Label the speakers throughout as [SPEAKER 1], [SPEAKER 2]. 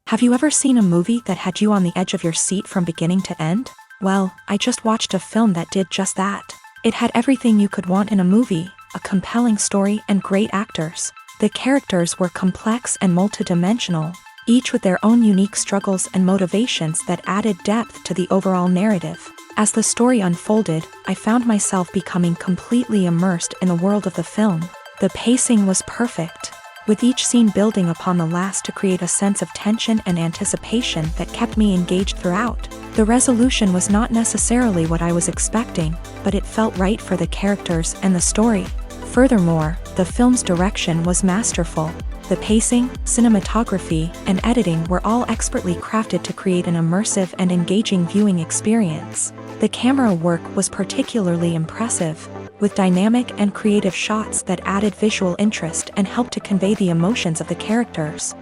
[SPEAKER 1] Have you ever seen a movie that had you on the edge of your seat from beginning to end? Well, I just watched a film that did just that. It had everything you could want in a movie, a compelling story and great actors. The characters were complex and multidimensional, each with their own unique struggles and motivations that added depth to the overall narrative. As the story unfolded, I found myself becoming completely immersed in the world of the film. The pacing was perfect, with each scene building upon the last to create a sense of tension and anticipation that kept me engaged throughout. The resolution was not necessarily what I was expecting, but it felt right for the characters and the story. Furthermore, the film's direction was masterful. The pacing, cinematography, and editing were all expertly crafted to create an immersive and engaging viewing experience. The camera work was particularly impressive, with dynamic and creative shots that added visual interest and helped to convey the emotions of the characters.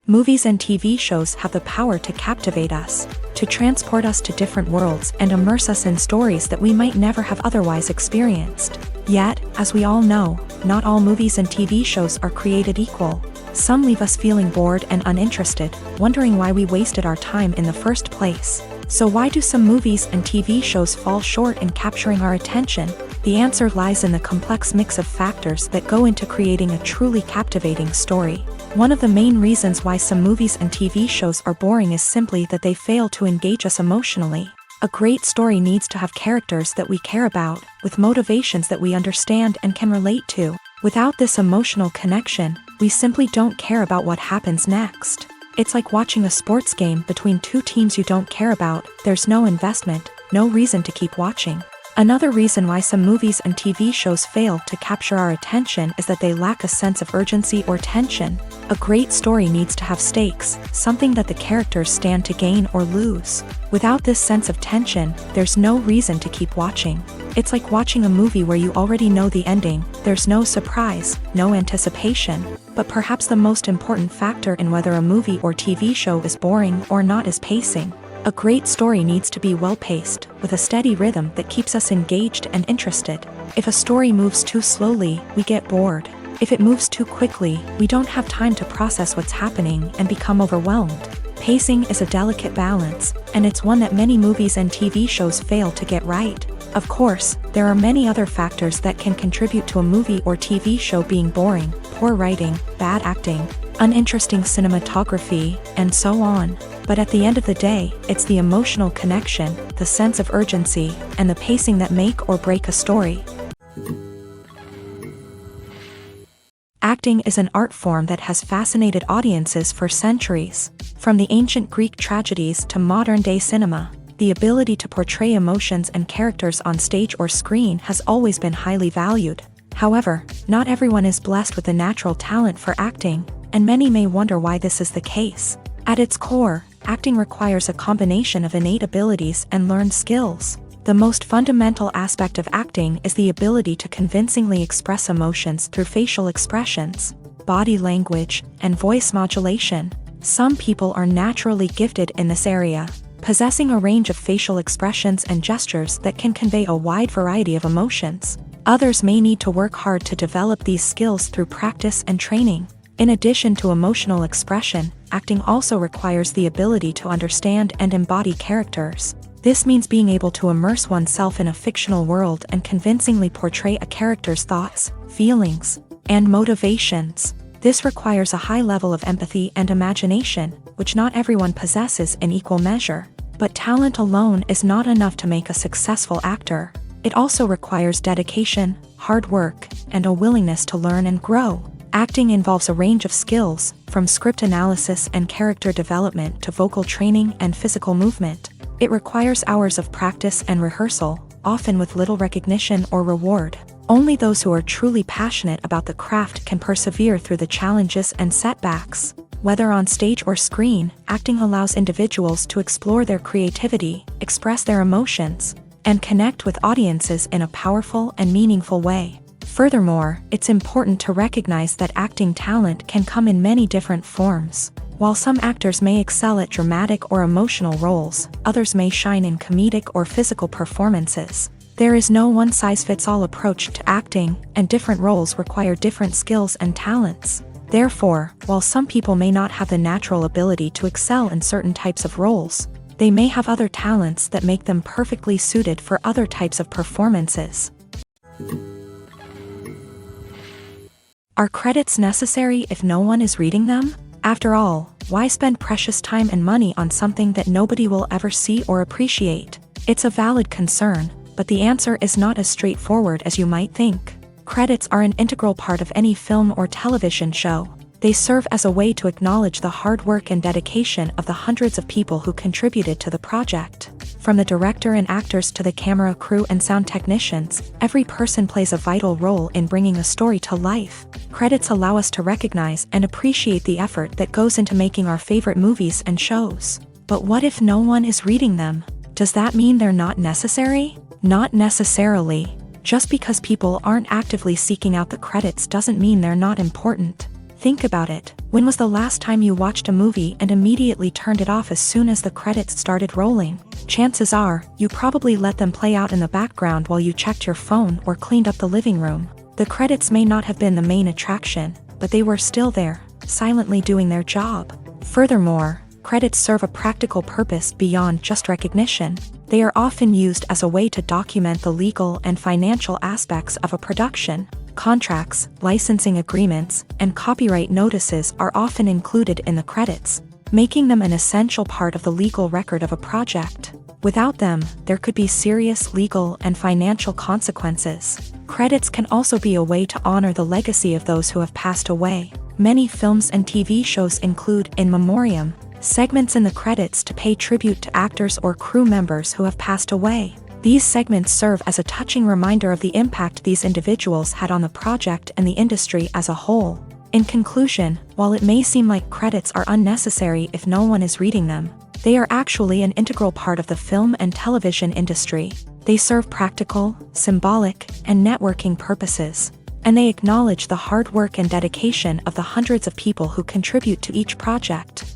[SPEAKER 1] Movies and TV shows have the power to captivate us, to transport us to different worlds and immerse us in stories that we might never have otherwise experienced. Yet, as we all know, not all movies and TV shows are created equal. Some leave us feeling bored and uninterested, wondering why we wasted our time in the first place. So why do some movies and TV shows fall short in capturing our attention? The answer lies in the complex mix of factors that go into creating a truly captivating story. One of the main reasons why some movies and TV shows are boring is simply that they fail to engage us emotionally. A great story needs to have characters that we care about, with motivations that we understand and can relate to. Without this emotional connection, we simply don't care about what happens next. It's like watching a sports game between two teams you don't care about. There's no investment, no reason to keep watching. Another reason why some movies and TV shows fail to capture our attention is that they lack a sense of urgency or tension. A great story needs to have stakes, something that the characters stand to gain or lose. Without this sense of tension, there's no reason to keep watching. It's like watching a movie where you already know the ending. There's no surprise, no anticipation. But perhaps the most important factor in whether a movie or TV show is boring or not is pacing. A great story needs to be well-paced, with a steady rhythm that keeps us engaged and interested. If a story moves too slowly, we get bored. If it moves too quickly, we don't have time to process what's happening and become overwhelmed. Pacing is a delicate balance, and it's one that many movies and TV shows fail to get right. Of course, there are many other factors that can contribute to a movie or TV show being boring: poor writing, bad acting, uninteresting cinematography, and so on. But at the end of the day, it's the emotional connection, the sense of urgency, and the pacing that make or break a story. Acting is an art form that has fascinated audiences for centuries. From the ancient Greek tragedies to modern-day cinema, the ability to portray emotions and characters on stage or screen has always been highly valued. However, not everyone is blessed with a natural talent for acting, and many may wonder why this is the case. At its core, acting requires a combination of innate abilities and learned skills. The most fundamental aspect of acting is the ability to convincingly express emotions through facial expressions, body language, and voice modulation. Some people are naturally gifted in this area, possessing a range of facial expressions and gestures that can convey a wide variety of emotions. Others may need to work hard to develop these skills through practice and training. In addition to emotional expression, acting also requires the ability to understand and embody characters. This means being able to immerse oneself in a fictional world and convincingly portray a character's thoughts, feelings, and motivations. This requires a high level of empathy and imagination, which not everyone possesses in equal measure. But talent alone is not enough to make a successful actor. It also requires dedication, hard work, and a willingness to learn and grow. Acting involves a range of skills, from script analysis and character development to vocal training and physical movement. It requires hours of practice and rehearsal, often with little recognition or reward. Only those who are truly passionate about the craft can persevere through the challenges and setbacks. Whether on stage or screen, acting allows individuals to explore their creativity, express their emotions, and connect with audiences in a powerful and meaningful way. Furthermore, it's important to recognize that acting talent can come in many different forms. While some actors may excel at dramatic or emotional roles, others may shine in comedic or physical performances. There is no one-size-fits-all approach to acting, and different roles require different skills and talents. Therefore, while some people may not have the natural ability to excel in certain types of roles, they may have other talents that make them perfectly suited for other types of performances. Are credits necessary if no one is reading them? After all, why spend precious time and money on something that nobody will ever see or appreciate? It's a valid concern, but the answer is not as straightforward as you might think. Credits are an integral part of any film or television show. They serve as a way to acknowledge the hard work and dedication of the hundreds of people who contributed to the project. From the director and actors to the camera crew and sound technicians, every person plays a vital role in bringing a story to life. Credits allow us to recognize and appreciate the effort that goes into making our favorite movies and shows. But what if no one is reading them? Does that mean they're not necessary? Not necessarily. Just because people aren't actively seeking out the credits doesn't mean they're not important. Think about it. When was the last time you watched a movie and immediately turned it off as soon as the credits started rolling? Chances are, you probably let them play out in the background while you checked your phone or cleaned up the living room. The credits may not have been the main attraction, but they were still there, silently doing their job. Furthermore, credits serve a practical purpose beyond just recognition. They are often used as a way to document the legal and financial aspects of a production. Contracts, licensing agreements, and copyright notices are often included in the credits, making them an essential part of the legal record of a project. Without them, there could be serious legal and financial consequences. Credits can also be a way to honor the legacy of those who have passed away. Many films and TV shows include in memoriam segments in the credits to pay tribute to actors or crew members who have passed away. These segments serve as a touching reminder of the impact these individuals had on the project and the industry as a whole. In conclusion, while it may seem like credits are unnecessary if no one is reading them, they are actually an integral part of the film and television industry. They serve practical, symbolic, and networking purposes, and they acknowledge the hard work and dedication of the hundreds of people who contribute to each project.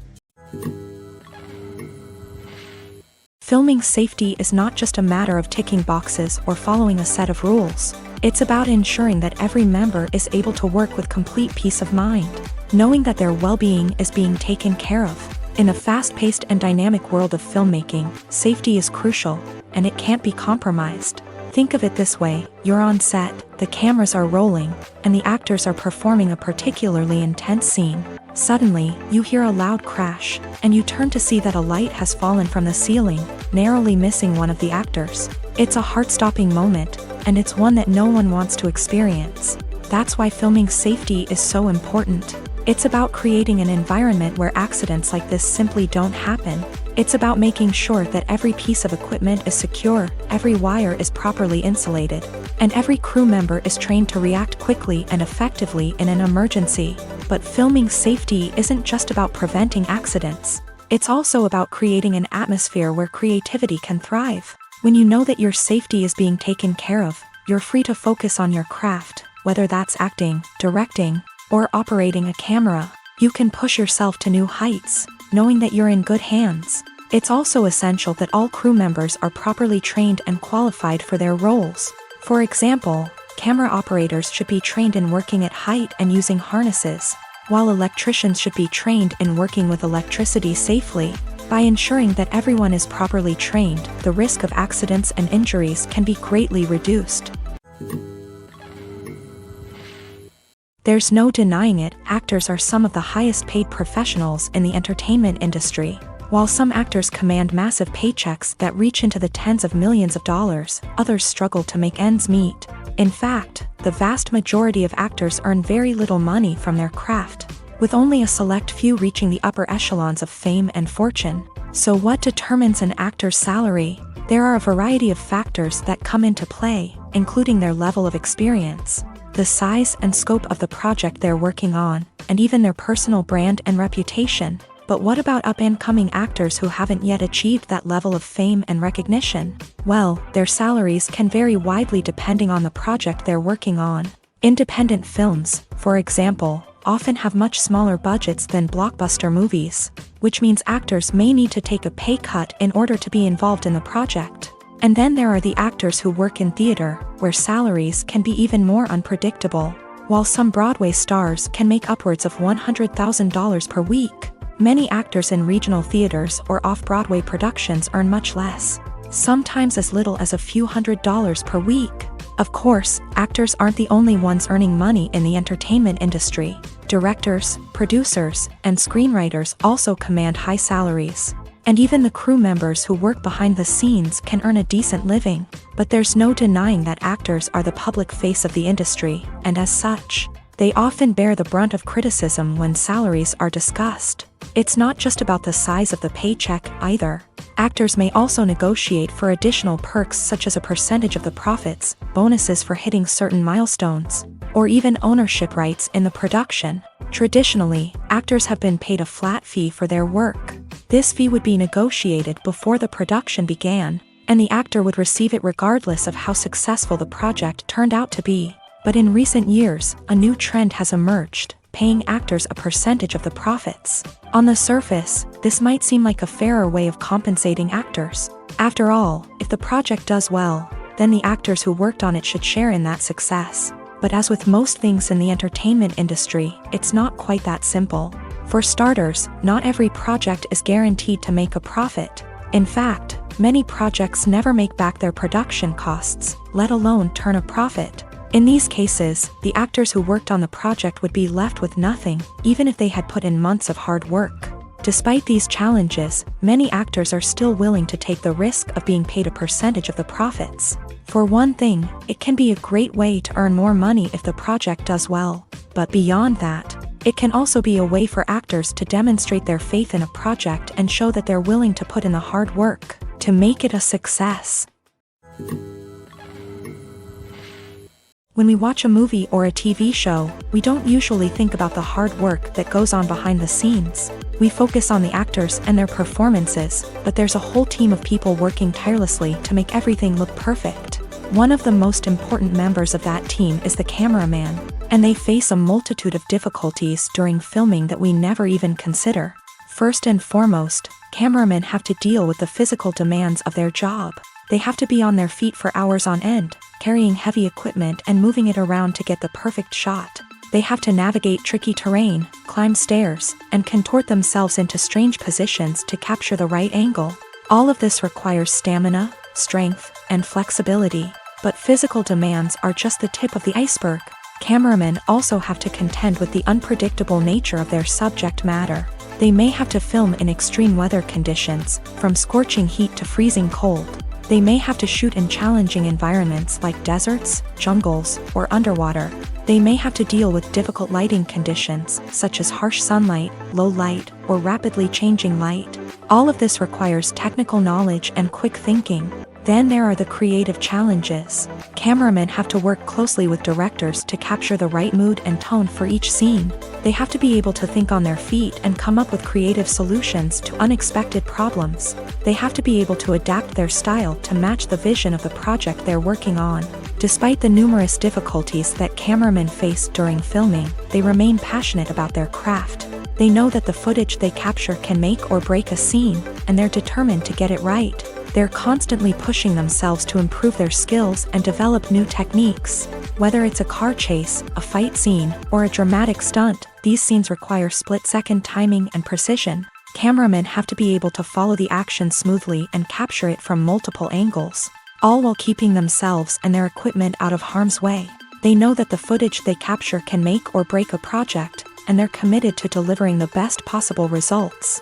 [SPEAKER 1] Filming safety is not just a matter of ticking boxes or following a set of rules. It's about ensuring that every member is able to work with complete peace of mind, knowing that their well-being is being taken care of. In a fast-paced and dynamic world of filmmaking, safety is crucial, and it can't be compromised. Think of it this way: you're on set, the cameras are rolling, and the actors are performing a particularly intense scene. Suddenly, you hear a loud crash, and you turn to see that a light has fallen from the ceiling, narrowly missing one of the actors. It's a heart-stopping moment, and it's one that no one wants to experience. That's why filming safety is so important. It's about creating an environment where accidents like this simply don't happen. It's about making sure that every piece of equipment is secure, every wire is properly insulated, and every crew member is trained to react quickly and effectively in an emergency. But filming safety isn't just about preventing accidents. It's also about creating an atmosphere where creativity can thrive. When you know that your safety is being taken care of, you're free to focus on your craft, whether that's acting, directing, or operating a camera. You can push yourself to new heights, knowing that you're in good hands. It's also essential that all crew members are properly trained and qualified for their roles. For example, camera operators should be trained in working at height and using harnesses, while electricians should be trained in working with electricity safely. By ensuring that everyone is properly trained, the risk of accidents and injuries can be greatly reduced. There's no denying it, actors are some of the highest paid professionals in the entertainment industry. While some actors command massive paychecks that reach into the tens of millions of dollars, others struggle to make ends meet. In fact, the vast majority of actors earn very little money from their craft, with only a select few reaching the upper echelons of fame and fortune. So what determines an actor's salary? There are a variety of factors that come into play, including their level of experience, the size and scope of the project they're working on, and even their personal brand and reputation. But what about up-and-coming actors who haven't yet achieved that level of fame and recognition? Well, their salaries can vary widely depending on the project they're working on. Independent films, for example, often have much smaller budgets than blockbuster movies, which means actors may need to take a pay cut in order to be involved in the project. And then there are the actors who work in theater, where salaries can be even more unpredictable. While some Broadway stars can make upwards of $100,000 per week, many actors in regional theaters or off-Broadway productions earn much less, sometimes as little as a few $100s per week. Of course, actors aren't the only ones earning money in the entertainment industry. Directors, producers, and screenwriters also command high salaries. And even the crew members who work behind the scenes can earn a decent living. But there's no denying that actors are the public face of the industry, and as such, they often bear the brunt of criticism when salaries are discussed. It's not just about the size of the paycheck, either. Actors may also negotiate for additional perks such as a percentage of the profits, bonuses for hitting certain milestones, or even ownership rights in the production. Traditionally, actors have been paid a flat fee for their work. This fee would be negotiated before the production began, and the actor would receive it regardless of how successful the project turned out to be. But in recent years, a new trend has emerged, paying actors a percentage of the profits. On the surface, this might seem like a fairer way of compensating actors. After all, if the project does well, then the actors who worked on it should share in that success. But as with most things in the entertainment industry, it's not quite that simple. For starters, not every project is guaranteed to make a profit. In fact, many projects never make back their production costs, let alone turn a profit. In these cases, the actors who worked on the project would be left with nothing, even if they had put in months of hard work. Despite these challenges, many actors are still willing to take the risk of being paid a percentage of the profits. For one thing, it can be a great way to earn more money if the project does well. But beyond that, it can also be a way for actors to demonstrate their faith in a project and show that they're willing to put in the hard work to make it a success. When we watch a movie or a TV show, we don't usually think about the hard work that goes on behind the scenes. We focus on the actors and their performances, but there's a whole team of people working tirelessly to make everything look perfect. One of the most important members of that team is the cameraman, and they face a multitude of difficulties during filming that we never even consider. First and foremost, cameramen have to deal with the physical demands of their job. They have to be on their feet for hours on end, carrying heavy equipment and moving it around to get the perfect shot. They have to navigate tricky terrain, climb stairs, and contort themselves into strange positions to capture the right angle. All of this requires stamina, strength, and flexibility. But physical demands are just the tip of the iceberg. Cameramen also have to contend with the unpredictable nature of their subject matter. They may have to film in extreme weather conditions, from scorching heat to freezing cold. They may have to shoot in challenging environments like deserts, jungles, or underwater. They may have to deal with difficult lighting conditions, such as harsh sunlight, low light, or rapidly changing light. All of this requires technical knowledge and quick thinking. Then there are the creative challenges. Cameramen have to work closely with directors to capture the right mood and tone for each scene. They have to be able to think on their feet and come up with creative solutions to unexpected problems. They have to be able to adapt their style to match the vision of the project they're working on. Despite the numerous difficulties that cameramen face during filming, they remain passionate about their craft. They know that the footage they capture can make or break a scene, and they're determined to get it right. They're constantly pushing themselves to improve their skills and develop new techniques. Whether it's a car chase, a fight scene, or a dramatic stunt, these scenes require split-second timing and precision. Cameramen have to be able to follow the action smoothly and capture it from multiple angles, all while keeping themselves and their equipment out of harm's way. They know that the footage they capture can make or break a project, and they're committed to delivering the best possible results.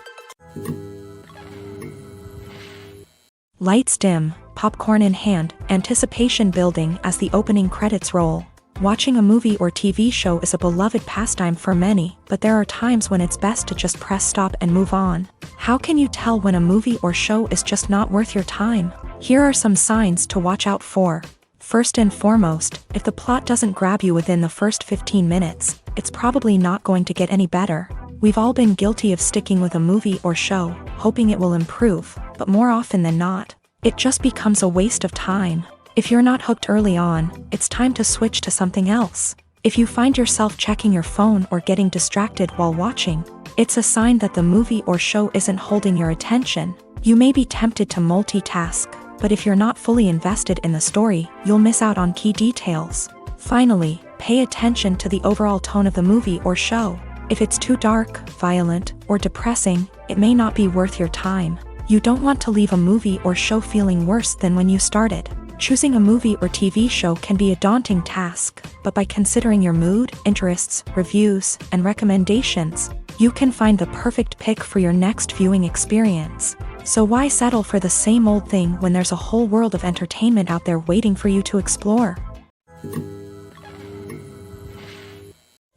[SPEAKER 1] Lights dim, popcorn in hand, anticipation building as the opening credits roll. Watching a movie or TV show is a beloved pastime for many, but there are times when it's best to just press stop and move on. How can you tell when a movie or show is just not worth your time? Here are some signs to watch out for. First and foremost, if the plot doesn't grab you within the first 15 minutes, it's probably not going to get any better. We've all been guilty of sticking with a movie or show, hoping it will improve, but more often than not, it just becomes a waste of time. If you're not hooked early on, it's time to switch to something else. If you find yourself checking your phone or getting distracted while watching, it's a sign that the movie or show isn't holding your attention. You may be tempted to multitask, but if you're not fully invested in the story, you'll miss out on key details. Finally, pay attention to the overall tone of the movie or show. If it's too dark, violent, or depressing, it may not be worth your time. You don't want to leave a movie or show feeling worse than when you started. Choosing a movie or TV show can be a daunting task, but by considering your mood, interests, reviews, and recommendations, you can find the perfect pick for your next viewing experience. So why settle for the same old thing when there's a whole world of entertainment out there waiting for you to explore?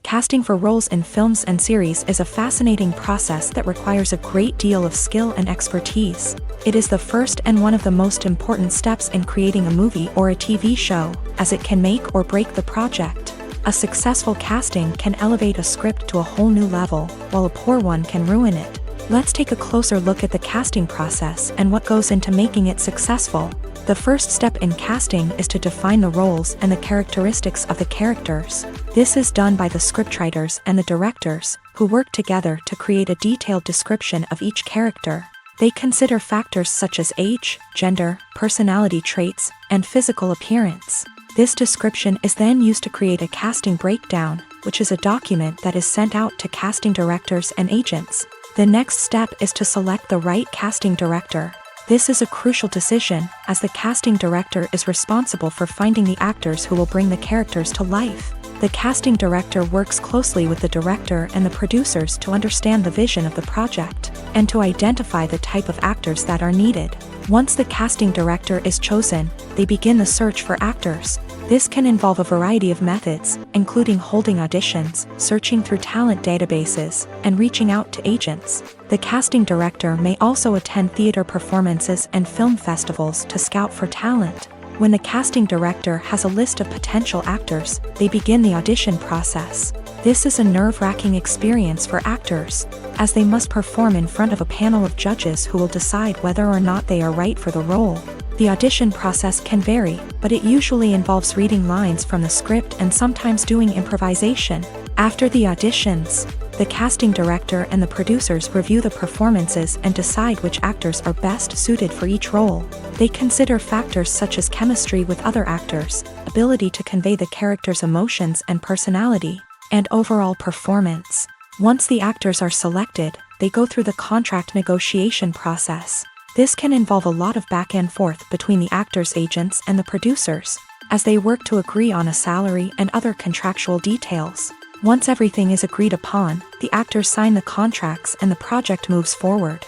[SPEAKER 1] Casting for roles in films and series is a fascinating process that requires a great deal of skill and expertise. It is the first and one of the most important steps in creating a movie or a TV show, as it can make or break the project. A successful casting can elevate a script to a whole new level, while a poor one can ruin it. Let's take a closer look at the casting process and what goes into making it successful. The first step in casting is to define the roles and the characteristics of the characters. This is done by the scriptwriters and the directors, who work together to create a detailed description of each character. They consider factors such as age, gender, personality traits, and physical appearance. This description is then used to create a casting breakdown, which is a document that is sent out to casting directors and agents. The next step is to select the right casting director. This is a crucial decision, as the casting director is responsible for finding the actors who will bring the characters to life. The casting director works closely with the director and the producers to understand the vision of the project, and to identify the type of actors that are needed. Once the casting director is chosen, they begin the search for actors. This can involve a variety of methods, including holding auditions, searching through talent databases, and reaching out to agents. The casting director may also attend theater performances and film festivals to scout for talent. When the casting director has a list of potential actors, they begin the audition process. This is a nerve-wracking experience for actors, as they must perform in front of a panel of judges who will decide whether or not they are right for the role. The audition process can vary, but it usually involves reading lines from the script and sometimes doing improvisation. After the auditions, the casting director and the producers review the performances and decide which actors are best suited for each role. They consider factors such as chemistry with other actors, ability to convey the character's emotions and personality, and overall performance. Once the actors are selected, they go through the contract negotiation process. This can involve a lot of back and forth between the actors' agents and the producers, as they work to agree on a salary and other contractual details. Once everything is agreed upon, the actors sign the contracts and the project moves forward.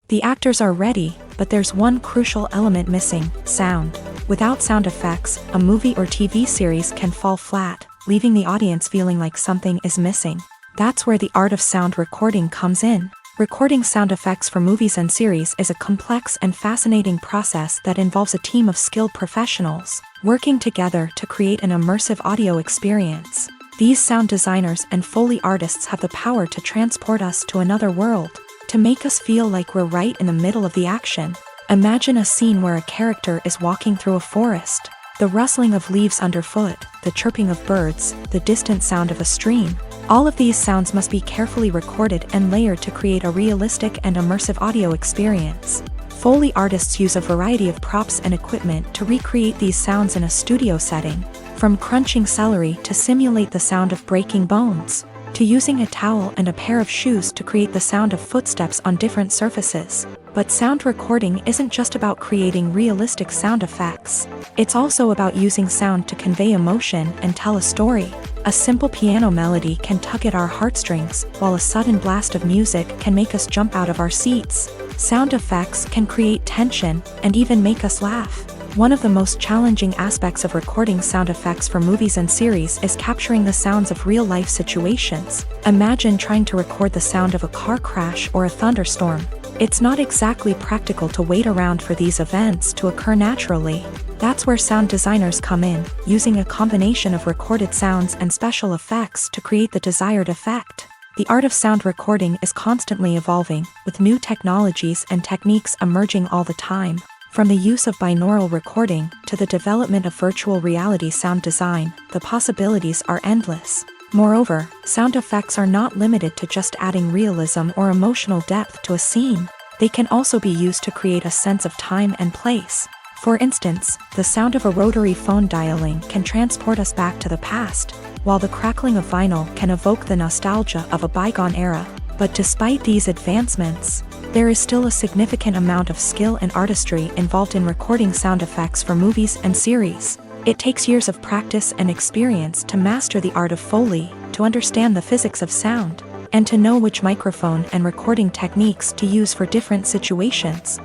[SPEAKER 1] The actors are ready, but there's one crucial element missing: sound. Without sound effects, a movie or TV series can fall flat, leaving the audience feeling like something is missing. That's where the art of sound recording comes in. Recording sound effects for movies and series is a complex and fascinating process that involves a team of skilled professionals working together to create an immersive audio experience. These sound designers and Foley artists have the power to transport us to another world, to make us feel like we're right in the middle of the action. Imagine a scene where a character is walking through a forest. The rustling of leaves underfoot, the chirping of birds, the distant sound of a stream. All of these sounds must be carefully recorded and layered to create a realistic and immersive audio experience. Foley artists use a variety of props and equipment to recreate these sounds in a studio setting, from crunching celery to simulate the sound of breaking bones. to using a towel and a pair of shoes to create the sound of footsteps on different surfaces. But sound recording isn't just about creating realistic sound effects. It's also about using sound to convey emotion and tell a story. A simple piano melody can tug at our heartstrings, while a sudden blast of music can make us jump out of our seats. Sound effects can create tension and even make us laugh. One of the most challenging aspects of recording sound effects for movies and series is capturing the sounds of real-life situations. Imagine trying to record the sound of a car crash or a thunderstorm. It's not exactly practical to wait around for these events to occur naturally. That's where sound designers come in, using a combination of recorded sounds and special effects to create the desired effect. The art of sound recording is constantly evolving, with new technologies and techniques emerging all the time. From the use of binaural recording to the development of virtual reality sound design, the possibilities are endless. Moreover, sound effects are not limited to just adding realism or emotional depth to a scene. They can also be used to create a sense of time and place. For instance, the sound of a rotary phone dialing can transport us back to the past, while the crackling of vinyl can evoke the nostalgia of a bygone era. But despite these advancements, there is still a significant amount of skill and artistry involved in recording sound effects for movies and series. It takes years of practice and experience to master the art of Foley, to understand the physics of sound, and to know which microphone and recording techniques to use for different situations.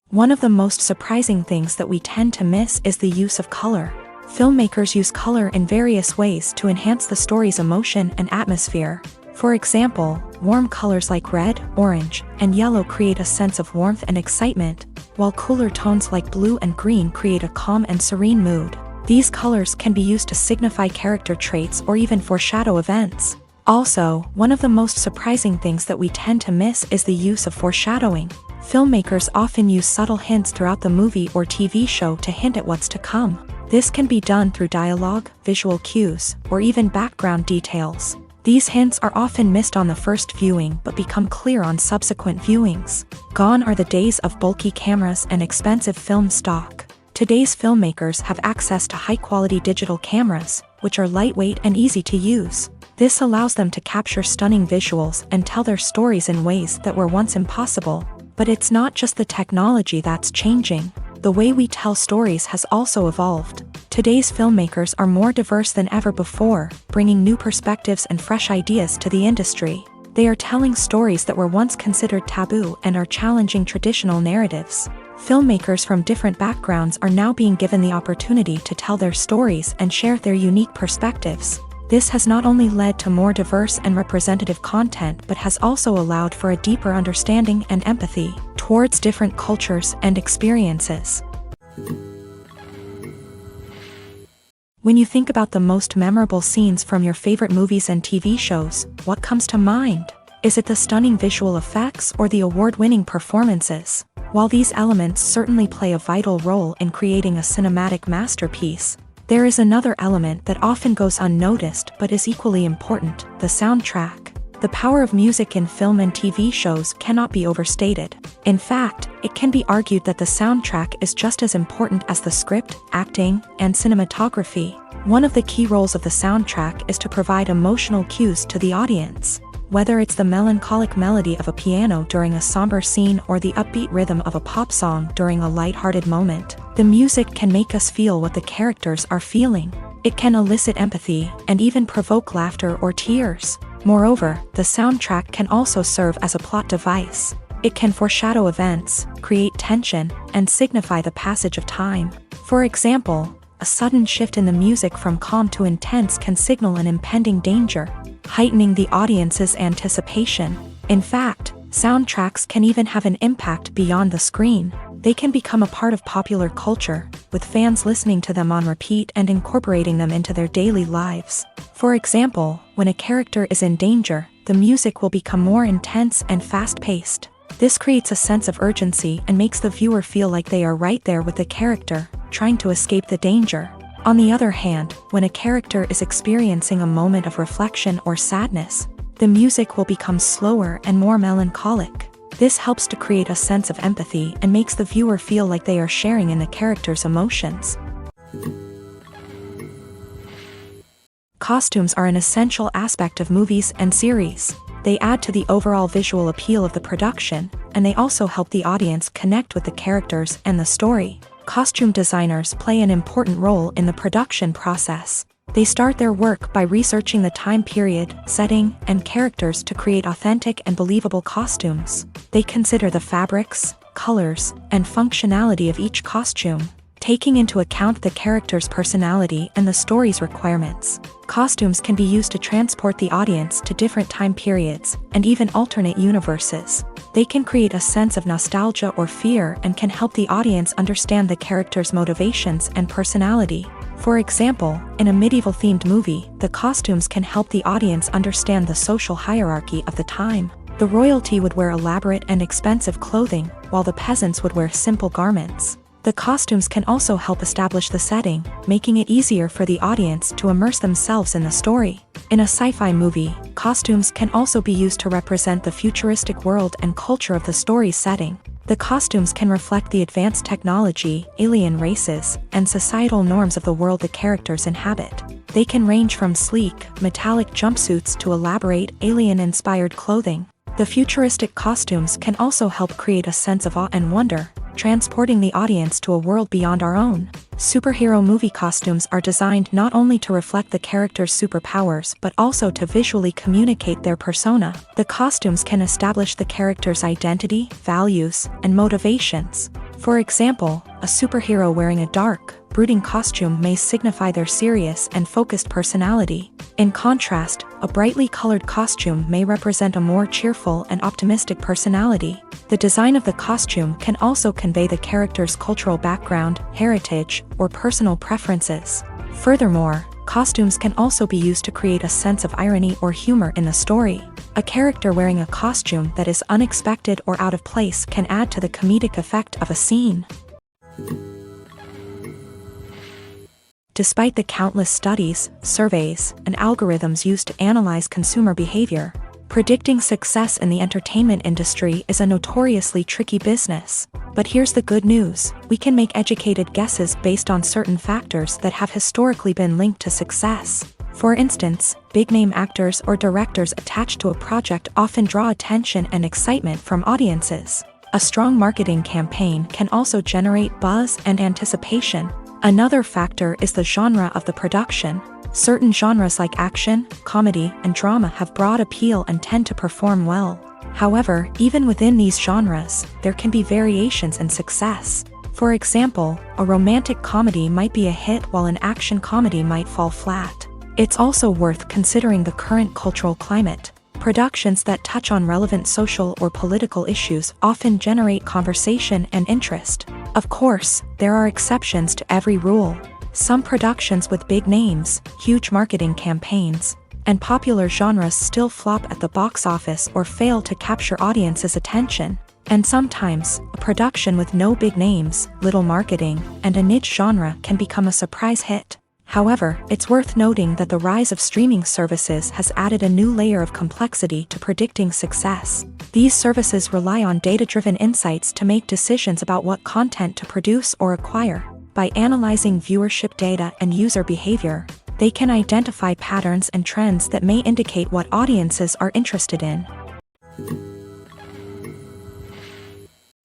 [SPEAKER 1] One of the most surprising things that we tend to miss is the use of color. Filmmakers use color in various ways to enhance the story's emotion and atmosphere. For example, warm colors like red, orange, and yellow create a sense of warmth and excitement, while cooler tones like blue and green create a calm and serene mood. These colors can be used to signify character traits or even foreshadow events. Also, one of the most surprising things that we tend to miss is the use of foreshadowing. Filmmakers often use subtle hints throughout the movie or TV show to hint at what's to come. This can be done through dialogue, visual cues, or even background details. These hints are often missed on the first viewing but become clear on subsequent viewings. Gone are the days of bulky cameras and expensive film stock. Today's filmmakers have access to high-quality digital cameras, which are lightweight and easy to use. This allows them to capture stunning visuals and tell their stories in ways that were once impossible. But it's not just the technology that's changing. The way we tell stories has also evolved. Today's filmmakers are more diverse than ever before, bringing new perspectives and fresh ideas to the industry. They are telling stories that were once considered taboo and are challenging traditional narratives. Filmmakers from different backgrounds are now being given the opportunity to tell their stories and share their unique perspectives. This has not only led to more diverse and representative content but has also allowed for a deeper understanding and empathy towards different cultures and experiences. When you think about the most memorable scenes from your favorite movies and TV shows, what comes to mind? Is it the stunning visual effects or the award-winning performances? While these elements certainly play a vital role in creating a cinematic masterpiece, there is another element that often goes unnoticed but is equally important: the soundtrack. The power of music in film and TV shows cannot be overstated. In fact, it can be argued that the soundtrack is just as important as the script, acting, and cinematography. One of the key roles of the soundtrack is to provide emotional cues to the audience. Whether it's the melancholic melody of a piano during a somber scene or the upbeat rhythm of a pop song during a lighthearted moment, the music can make us feel what the characters are feeling. It can elicit empathy and even provoke laughter or tears. Moreover, the soundtrack can also serve as a plot device. It can foreshadow events, create tension, and signify the passage of time. For example, a sudden shift in the music from calm to intense can signal an impending danger, heightening the audience's anticipation. In fact, soundtracks can even have an impact beyond the screen. They can become a part of popular culture, with fans listening to them on repeat and incorporating them into their daily lives. For example, when a character is in danger, the music will become more intense and fast-paced. This creates a sense of urgency and makes the viewer feel like they are right there with the character, trying to escape the danger. On the other hand, when a character is experiencing a moment of reflection or sadness, the music will become slower and more melancholic. This helps to create a sense of empathy and makes the viewer feel like they are sharing in the character's emotions. Costumes are an essential aspect of movies and series. They add to the overall visual appeal of the production, and they also help the audience connect with the characters and the story. Costume designers play an important role in the production process. They start their work by researching the time period, setting, and characters to create authentic and believable costumes. They consider the fabrics, colors, and functionality of each costume, taking into account the character's personality and the story's requirements. Costumes can be used to transport the audience to different time periods and even alternate universes. They can create a sense of nostalgia or fear and can help the audience understand the character's motivations and personality. For example, in a medieval-themed movie, the costumes can help the audience understand the social hierarchy of the time. The royalty would wear elaborate and expensive clothing, while the peasants would wear simple garments. The costumes can also help establish the setting, making it easier for the audience to immerse themselves in the story. In a sci-fi movie, costumes can also be used to represent the futuristic world and culture of the story's setting. The costumes can reflect the advanced technology, alien races, and societal norms of the world the characters inhabit. They can range from sleek, metallic jumpsuits to elaborate, alien-inspired clothing. The futuristic costumes can also help create a sense of awe and wonder, transporting the audience to a world beyond our own. Superhero movie costumes are designed not only to reflect the character's superpowers but also to visually communicate their persona. The costumes can establish the character's identity, values, and motivations. For example, a superhero wearing a dark, brooding costume may signify their serious and focused personality. In contrast, a brightly colored costume may represent a more cheerful and optimistic personality. The design of the costume can also convey the character's cultural background, heritage, or personal preferences. Furthermore, costumes can also be used to create a sense of irony or humor in the story. A character wearing a costume that is unexpected or out of place can add to the comedic effect of a scene. Despite the countless studies, surveys, and algorithms used to analyze consumer behavior, predicting success in the entertainment industry is a notoriously tricky business. But here's the good news: we can make educated guesses based on certain factors that have historically been linked to success. For instance, big-name actors or directors attached to a project often draw attention and excitement from audiences. A strong marketing campaign can also generate buzz and anticipation. Another factor is the genre of the production. Certain genres like action, comedy, and drama have broad appeal and tend to perform well. However, even within these genres, there can be variations in success. For example, a romantic comedy might be a hit while an action comedy might fall flat. It's also worth considering the current cultural climate. Productions that touch on relevant social or political issues often generate conversation and interest. Of course, there are exceptions to every rule. Some productions with big names, huge marketing campaigns, and popular genres still flop at the box office or fail to capture audiences' attention. And sometimes, a production with no big names, little marketing, and a niche genre can become a surprise hit. However, it's worth noting that the rise of streaming services has added a new layer of complexity to predicting success. These services rely on data-driven insights to make decisions about what content to produce or acquire. By analyzing viewership data and user behavior, they can identify patterns and trends that may indicate what audiences are interested in.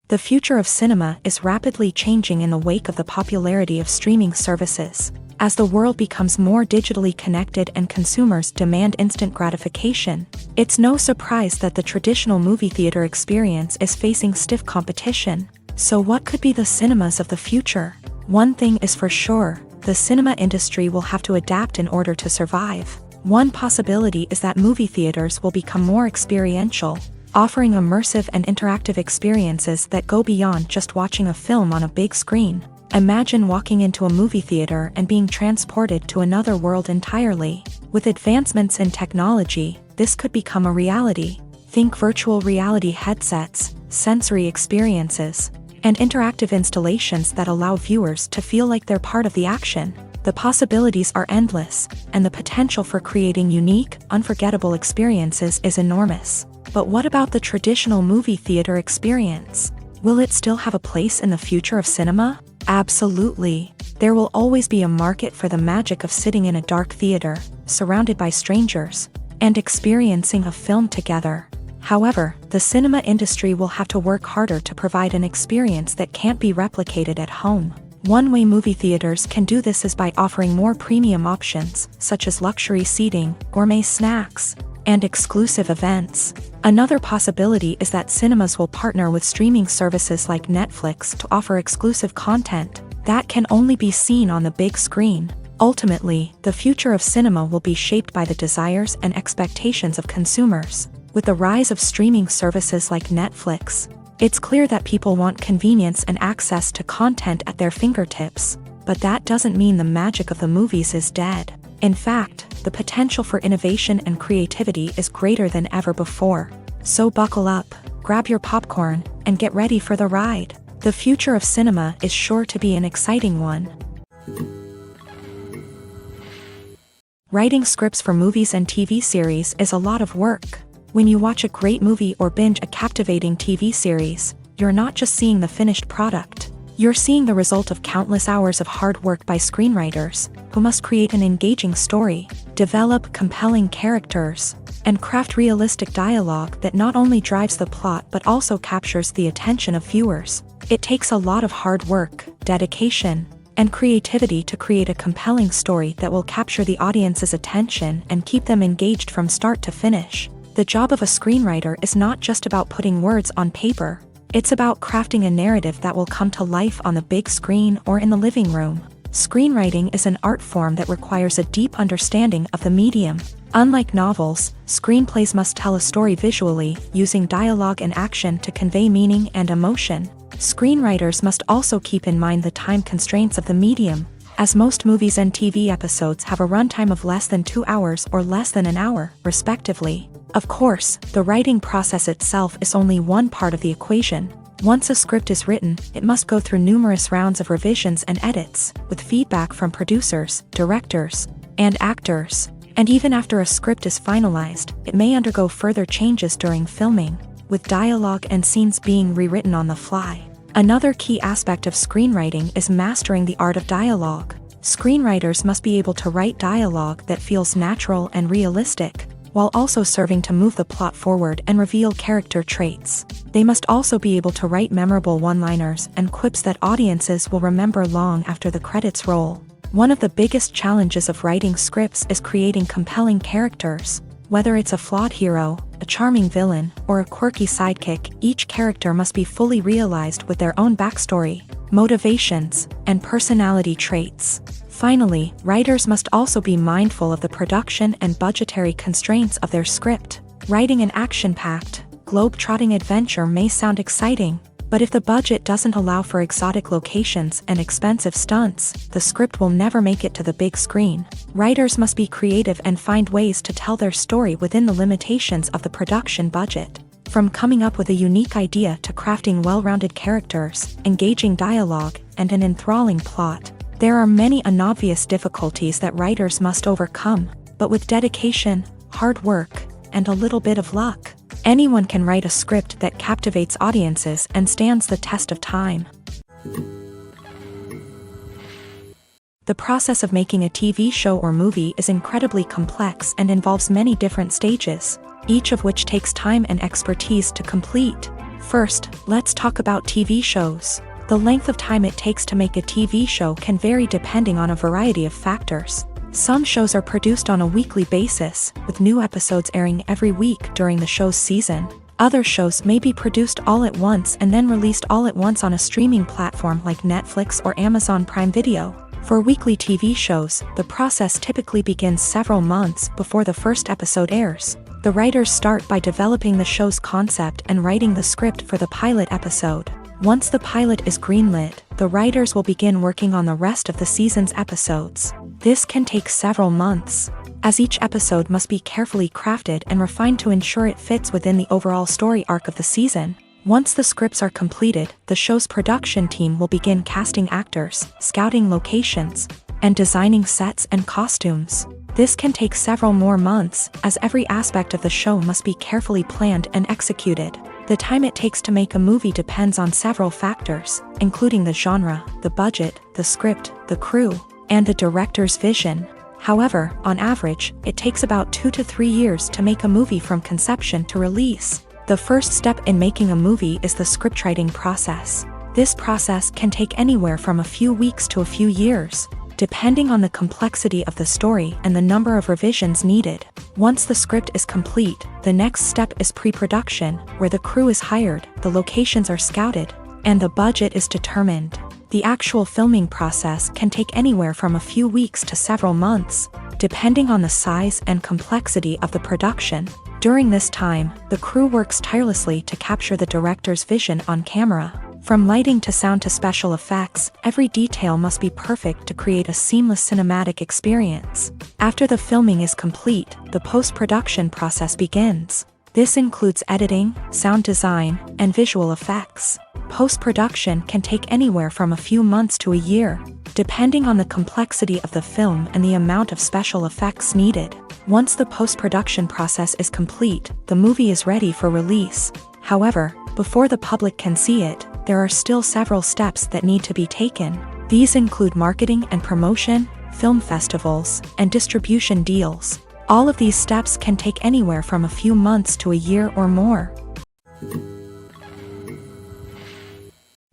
[SPEAKER 1] The future of cinema is rapidly changing in the wake of the popularity of streaming services. As the world becomes more digitally connected and consumers demand instant gratification, it's no surprise that the traditional movie theater experience is facing stiff competition. So what could be the cinemas of the future? One thing is for sure: the cinema industry will have to adapt in order to survive. One possibility is that movie theaters will become more experiential, offering immersive and interactive experiences that go beyond just watching a film on a big screen. Imagine walking into a movie theater and being transported to another world entirely. With advancements in technology, this could become a reality. Think virtual reality headsets, sensory experiences, and interactive installations that allow viewers to feel like they're part of the action. The possibilities are endless, and the potential for creating unique, unforgettable experiences is enormous. But what about the traditional movie theater experience? Will it still have a place in the future of cinema? Absolutely. There will always be a market for the magic of sitting in a dark theater, surrounded by strangers, and experiencing a film together. However, the cinema industry will have to work harder to provide an experience that can't be replicated at home. One way movie theaters can do this is by offering more premium options, such as luxury seating, gourmet snacks, and exclusive events. Another possibility is that cinemas will partner with streaming services like Netflix to offer exclusive content that can only be seen on the big screen. Ultimately, the future of cinema will be shaped by the desires and expectations of consumers. With the rise of streaming services like Netflix, it's clear that people want convenience and access to content at their fingertips. But that doesn't mean the magic of the movies is dead. In fact, the potential for innovation and creativity is greater than ever before. So buckle up, grab your popcorn, and get ready for the ride. The future of cinema is sure to be an exciting one. Writing scripts for movies and TV series is a lot of work. When you watch a great movie or binge a captivating TV series, you're not just seeing the finished product. You're seeing the result of countless hours of hard work by screenwriters, who must create an engaging story, develop compelling characters, and craft realistic dialogue that not only drives the plot but also captures the attention of viewers. It takes a lot of hard work, dedication, and creativity to create a compelling story that will capture the audience's attention and keep them engaged from start to finish. The job of a screenwriter is not just about putting words on paper. It's about crafting a narrative that will come to life on the big screen or in the living room. Screenwriting is an art form that requires a deep understanding of the medium. Unlike novels, screenplays must tell a story visually, using dialogue and action to convey meaning and emotion. Screenwriters must also keep in mind the time constraints of the medium, as most movies and TV episodes have a runtime of less than 2 hours or less than an hour, respectively. Of course, the writing process itself is only one part of the equation. Once a script is written, it must go through numerous rounds of revisions and edits, with feedback from producers, directors, and actors. And even after a script is finalized, it may undergo further changes during filming, with dialogue and scenes being rewritten on the fly. Another key aspect of screenwriting is mastering the art of dialogue. Screenwriters must be able to write dialogue that feels natural and realistic, while also serving to move the plot forward and reveal character traits. They must also be able to write memorable one-liners and quips that audiences will remember long after the credits roll. One of the biggest challenges of writing scripts is creating compelling characters. Whether it's a flawed hero, a charming villain, or a quirky sidekick, each character must be fully realized with their own backstory, motivations, and personality traits. Finally, writers must also be mindful of the production and budgetary constraints of their script. Writing an action-packed, globe-trotting adventure may sound exciting, but if the budget doesn't allow for exotic locations and expensive stunts, the script will never make it to the big screen. Writers must be creative and find ways to tell their story within the limitations of the production budget. From coming up with a unique idea to crafting well-rounded characters, engaging dialogue, and an enthralling plot, there are many unobvious difficulties that writers must overcome, but with dedication, hard work, and a little bit of luck, anyone can write a script that captivates audiences and stands the test of time. The process of making a TV show or movie is incredibly complex and involves many different stages, each of which takes time and expertise to complete. First, let's talk about TV shows. The length of time it takes to make a TV show can vary depending on a variety of factors. Some shows are produced on a weekly basis, with new episodes airing every week during the show's season. Other shows may be produced all at once and then released all at once on a streaming platform like Netflix or Amazon Prime Video. For weekly TV shows, the process typically begins several months before the first episode airs. The writers start by developing the show's concept and writing the script for the pilot episode. Once the pilot is greenlit, the writers will begin working on the rest of the season's episodes. This can take several months, as each episode must be carefully crafted and refined to ensure it fits within the overall story arc of the season. Once the scripts are completed, the show's production team will begin casting actors, scouting locations, and designing sets and costumes. This can take several more months, as every aspect of the show must be carefully planned and executed. The time it takes to make a movie depends on several factors, including the genre, the budget, the script, the crew, and the director's vision. However, on average, it takes about 2 to 3 years to make a movie from conception to release. The first step in making a movie is the scriptwriting process. This process can take anywhere from a few weeks to a few years, depending on the complexity of the story and the number of revisions needed. Once the script is complete, the next step is pre-production, where the crew is hired, the locations are scouted, and the budget is determined. The actual filming process can take anywhere from a few weeks to several months, depending on the size and complexity of the production. During this time, the crew works tirelessly to capture the director's vision on camera. From lighting to sound to special effects, every detail must be perfect to create a seamless cinematic experience. After the filming is complete, the post-production process begins. This includes editing, sound design, and visual effects. Post-production can take anywhere from a few months to a year, depending on the complexity of the film and the amount of special effects needed. Once the post-production process is complete, the movie is ready for release. However, before the public can see it, there are still several steps that need to be taken. These include marketing and promotion, film festivals, and distribution deals. All of these steps can take anywhere from a few months to a year or more.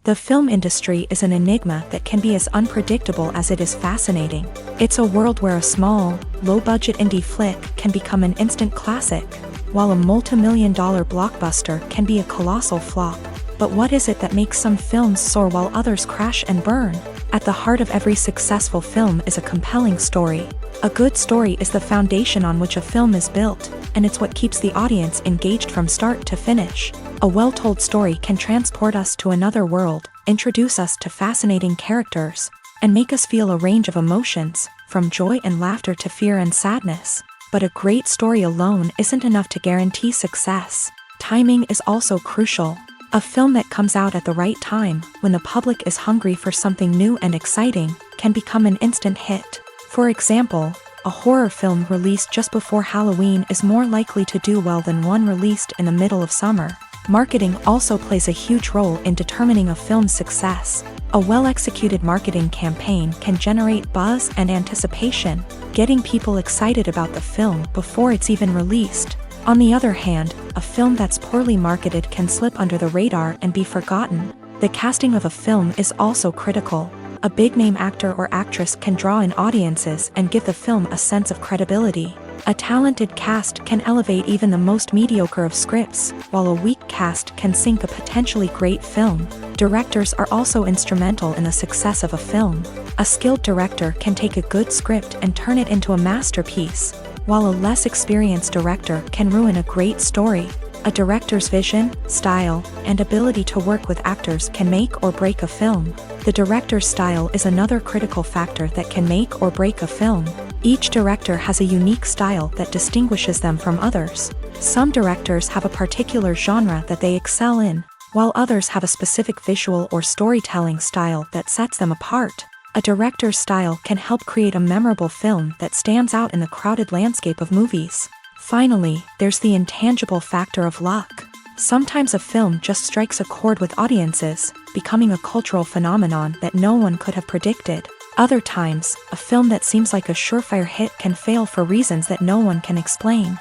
[SPEAKER 1] The film industry is an enigma that can be as unpredictable as it is fascinating. It's a world where a small, low-budget indie flick can become an instant classic, while a multi-million-dollar blockbuster can be a colossal flop. But what is it that makes some films soar while others crash and burn? At the heart of every successful film is a compelling story. A good story is the foundation on which a film is built, and it's what keeps the audience engaged from start to finish. A well-told story can transport us to another world, introduce us to fascinating characters, and make us feel a range of emotions, from joy and laughter to fear and sadness. But a great story alone isn't enough to guarantee success. Timing is also crucial. A film that comes out at the right time, when the public is hungry for something new and exciting, can become an instant hit. For example, a horror film released just before Halloween is more likely to do well than one released in the middle of summer. Marketing also plays a huge role in determining a film's success. A well-executed marketing campaign can generate buzz and anticipation, getting people excited about the film before it's even released. On the other hand, a film that's poorly marketed can slip under the radar and be forgotten. The casting of a film is also critical. A big-name actor or actress can draw in audiences and give the film a sense of credibility. A talented cast can elevate even the most mediocre of scripts, while a weak cast can sink a potentially great film. Directors are also instrumental in the success of a film. A skilled director can take a good script and turn it into a masterpiece, while a less experienced director can ruin a great story. A director's vision, style, and ability to work with actors can make or break a film. The director's style is another critical factor that can make or break a film. Each director has a unique style that distinguishes them from others. Some directors have a particular genre that they excel in, while others have a specific visual or storytelling style that sets them apart. A director's style can help create a memorable film that stands out in the crowded landscape of movies. Finally, there's the intangible factor of luck. Sometimes a film just strikes a chord with audiences, becoming a cultural phenomenon that no one could have predicted. Other times, a film that seems like a surefire hit can fail for reasons that no one can explain.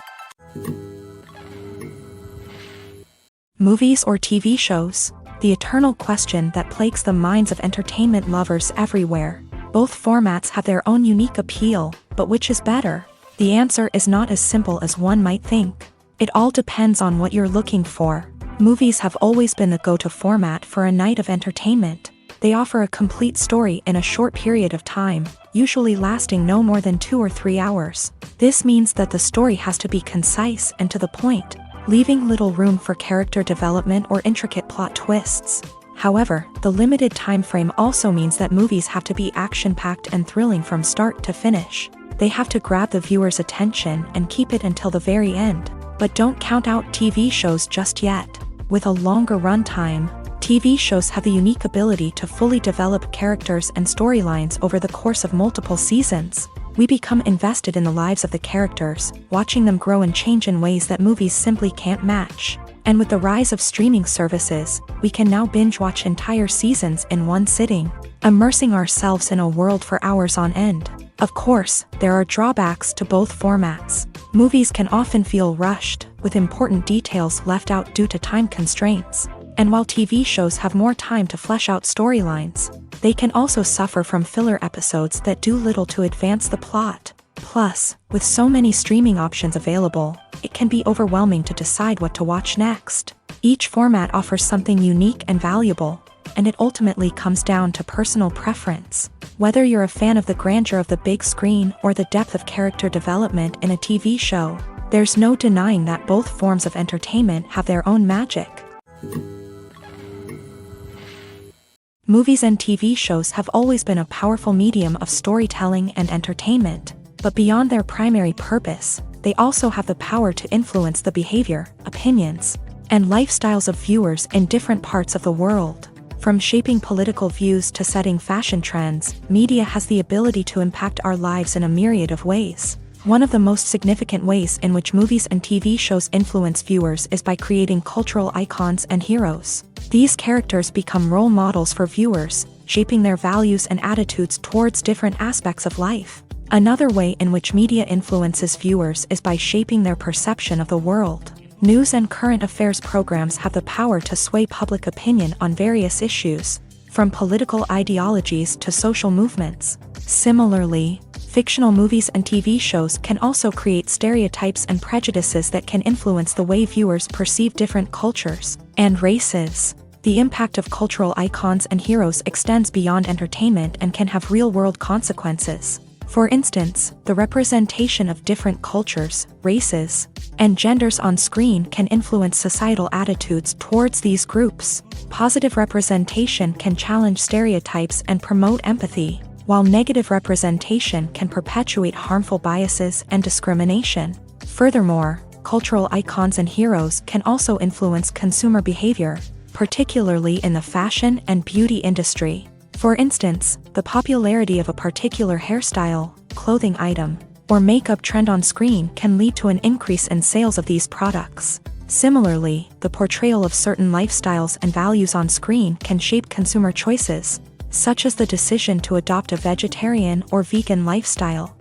[SPEAKER 1] Movies or TV shows? The eternal question that plagues the minds of entertainment lovers everywhere. Both formats have their own unique appeal, but which is better? The answer is not as simple as one might think. It all depends on what you're looking for. Movies have always been the go-to format for a night of entertainment. They offer a complete story in a short period of time, usually lasting no more than 2 or 3 hours. This means that the story has to be concise and to the point, leaving little room for character development or intricate plot twists. However, the limited time frame also means that movies have to be action-packed and thrilling from start to finish. They have to grab the viewer's attention and keep it until the very end. But don't count out TV shows just yet. With a longer runtime, TV shows have the unique ability to fully develop characters and storylines over the course of multiple seasons. We become invested in the lives of the characters, watching them grow and change in ways that movies simply can't match. And with the rise of streaming services, we can now binge-watch entire seasons in one sitting, immersing ourselves in a world for hours on end. Of course, there are drawbacks to both formats. Movies can often feel rushed, with important details left out due to time constraints. And while TV shows have more time to flesh out storylines, they can also suffer from filler episodes that do little to advance the plot. Plus, with so many streaming options available, it can be overwhelming to decide what to watch next. Each format offers something unique and valuable, and it ultimately comes down to personal preference. Whether you're a fan of the grandeur of the big screen or the depth of character development in a TV show, there's no denying that both forms of entertainment have their own magic. Movies and TV shows have always been a powerful medium of storytelling and entertainment, but beyond their primary purpose, they also have the power to influence the behavior, opinions, and lifestyles of viewers in different parts of the world. From shaping political views to setting fashion trends, media has the ability to impact our lives in a myriad of ways. One of the most significant ways in which movies and TV shows influence viewers is by creating cultural icons and heroes. These characters become role models for viewers, shaping their values and attitudes towards different aspects of life. Another way in which media influences viewers is by shaping their perception of the world. News and current affairs programs have the power to sway public opinion on various issues, from political ideologies to social movements. Similarly, fictional movies and TV shows can also create stereotypes and prejudices that can influence the way viewers perceive different cultures and races. The impact of cultural icons and heroes extends beyond entertainment and can have real-world consequences. For instance, the representation of different cultures, races, and genders on screen can influence societal attitudes towards these groups. Positive representation can challenge stereotypes and promote empathy, while negative representation can perpetuate harmful biases and discrimination. Furthermore, cultural icons and heroes can also influence consumer behavior, particularly in the fashion and beauty industry. For instance, the popularity of a particular hairstyle, clothing item, or makeup trend on screen can lead to an increase in sales of these products. Similarly, the portrayal of certain lifestyles and values on screen can shape consumer choices, such as the decision to adopt a vegetarian or vegan lifestyle.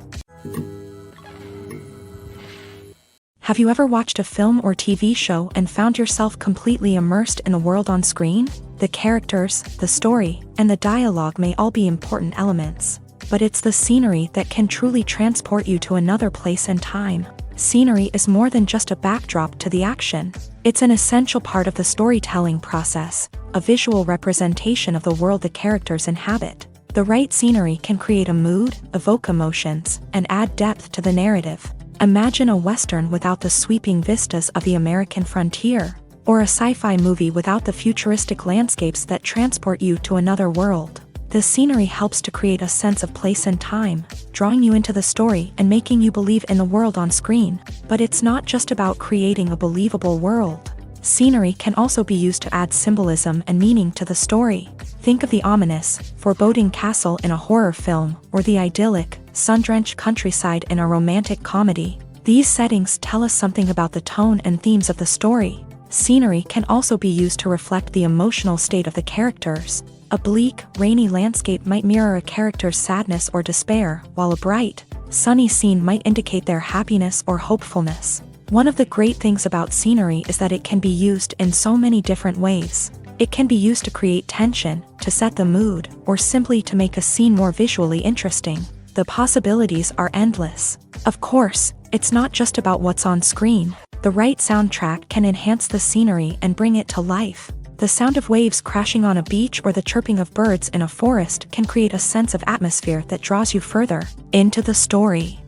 [SPEAKER 1] Have you ever watched a film or TV show and found yourself completely immersed in the world on screen? The characters, the story, and the dialogue may all be important elements, but it's the scenery that can truly transport you to another place and time. Scenery is more than just a backdrop to the action. It's an essential part of the storytelling process, a visual representation of the world the characters inhabit. The right scenery can create a mood, evoke emotions, and add depth to the narrative. Imagine a Western without the sweeping vistas of the American frontier, or a sci-fi movie without the futuristic landscapes that transport you to another world. The scenery helps to create a sense of place and time, drawing you into the story and making you believe in the world on screen. But it's not just about creating a believable world. Scenery can also be used to add symbolism and meaning to the story. Think of the ominous, foreboding castle in a horror film, or the idyllic, sun-drenched countryside in a romantic comedy. These settings tell us something about the tone and themes of the story. Scenery can also be used to reflect the emotional state of the characters. A bleak, rainy landscape might mirror a character's sadness or despair, while a bright, sunny scene might indicate their happiness or hopefulness. One of the great things about scenery is that it can be used in so many different ways. It can be used to create tension, to set the mood, or simply to make a scene more visually interesting. The possibilities are endless. Of course, it's not just about what's on screen. The right soundtrack can enhance the scenery and bring it to life. The sound of waves crashing on a beach or the chirping of birds in a forest can create a sense of atmosphere that draws you further into the story.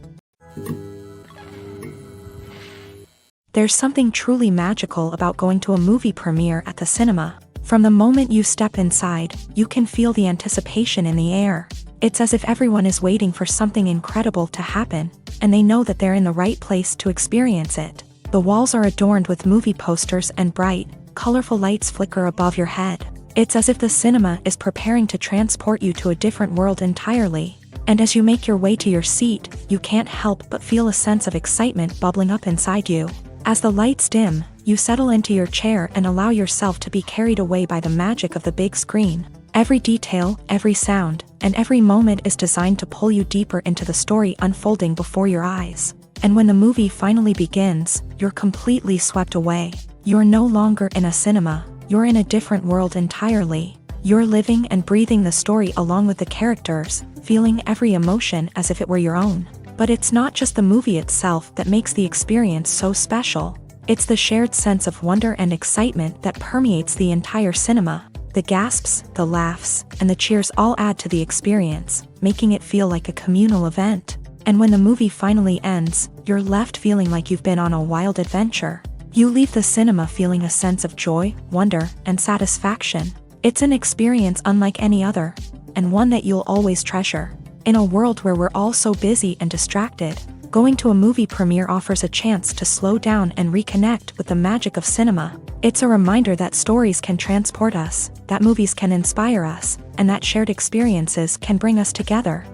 [SPEAKER 1] There's something truly magical about going to a movie premiere at the cinema. From the moment you step inside, you can feel the anticipation in the air. It's as if everyone is waiting for something incredible to happen, and they know that they're in the right place to experience it. The walls are adorned with movie posters and bright, colorful lights flicker above your head. It's as if the cinema is preparing to transport you to a different world entirely. And as you make your way to your seat, you can't help but feel a sense of excitement bubbling up inside you. As the lights dim, You settle into your chair and allow yourself to be carried away by the magic of the big screen. Every detail, every sound, and every moment is designed to pull you deeper into the story unfolding before your eyes. And when the movie finally begins, you're completely swept away. You're no longer in a cinema, you're in a different world entirely. You're living and breathing the story along with the characters, feeling every emotion as if it were your own. But it's not just the movie itself that makes the experience so special. It's the shared sense of wonder and excitement that permeates the entire cinema. The gasps, the laughs, and the cheers all add to the experience, making it feel like a communal event. And when the movie finally ends, you're left feeling like you've been on a wild adventure. You leave the cinema feeling a sense of joy, wonder, and satisfaction. It's an experience unlike any other, and one that you'll always treasure. In a world where we're all so busy and distracted, going to a movie premiere offers a chance to slow down and reconnect with the magic of cinema. It's a reminder that stories can transport us, that movies can inspire us, and that shared experiences can bring us together.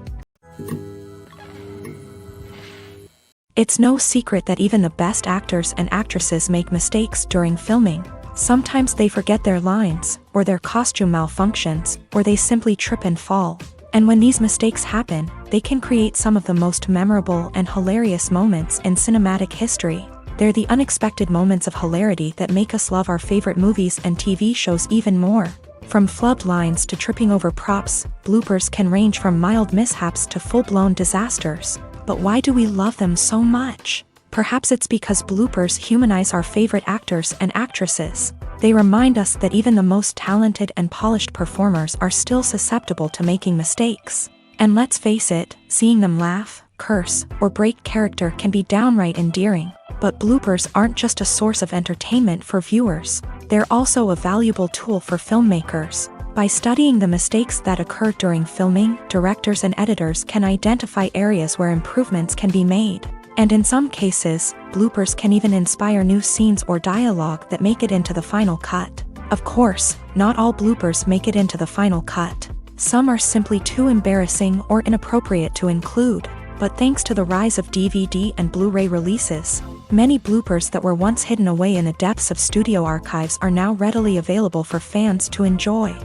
[SPEAKER 1] It's no secret that even the best actors and actresses make mistakes during filming. Sometimes they forget their lines, or their costume malfunctions, or they simply trip and fall. And when these mistakes happen, they can create some of the most memorable and hilarious moments in cinematic history. They're the unexpected moments of hilarity that make us love our favorite movies and TV shows even more. From flubbed lines to tripping over props, bloopers can range from mild mishaps to full-blown disasters. But why do we love them so much? Perhaps it's because bloopers humanize our favorite actors and actresses. They remind us that even the most talented and polished performers are still susceptible to making mistakes. And let's face it, seeing them laugh, curse, or break character can be downright endearing. But bloopers aren't just a source of entertainment for viewers. They're also a valuable tool for filmmakers. By studying the mistakes that occur during filming, directors and editors can identify areas where improvements can be made. And in some cases, bloopers can even inspire new scenes or dialogue that make it into the final cut. Of course, not all bloopers make it into the final cut. Some are simply too embarrassing or inappropriate to include. But thanks to the rise of DVD and Blu-ray releases, many bloopers that were once hidden away in the depths of studio archives are now readily available for fans to enjoy.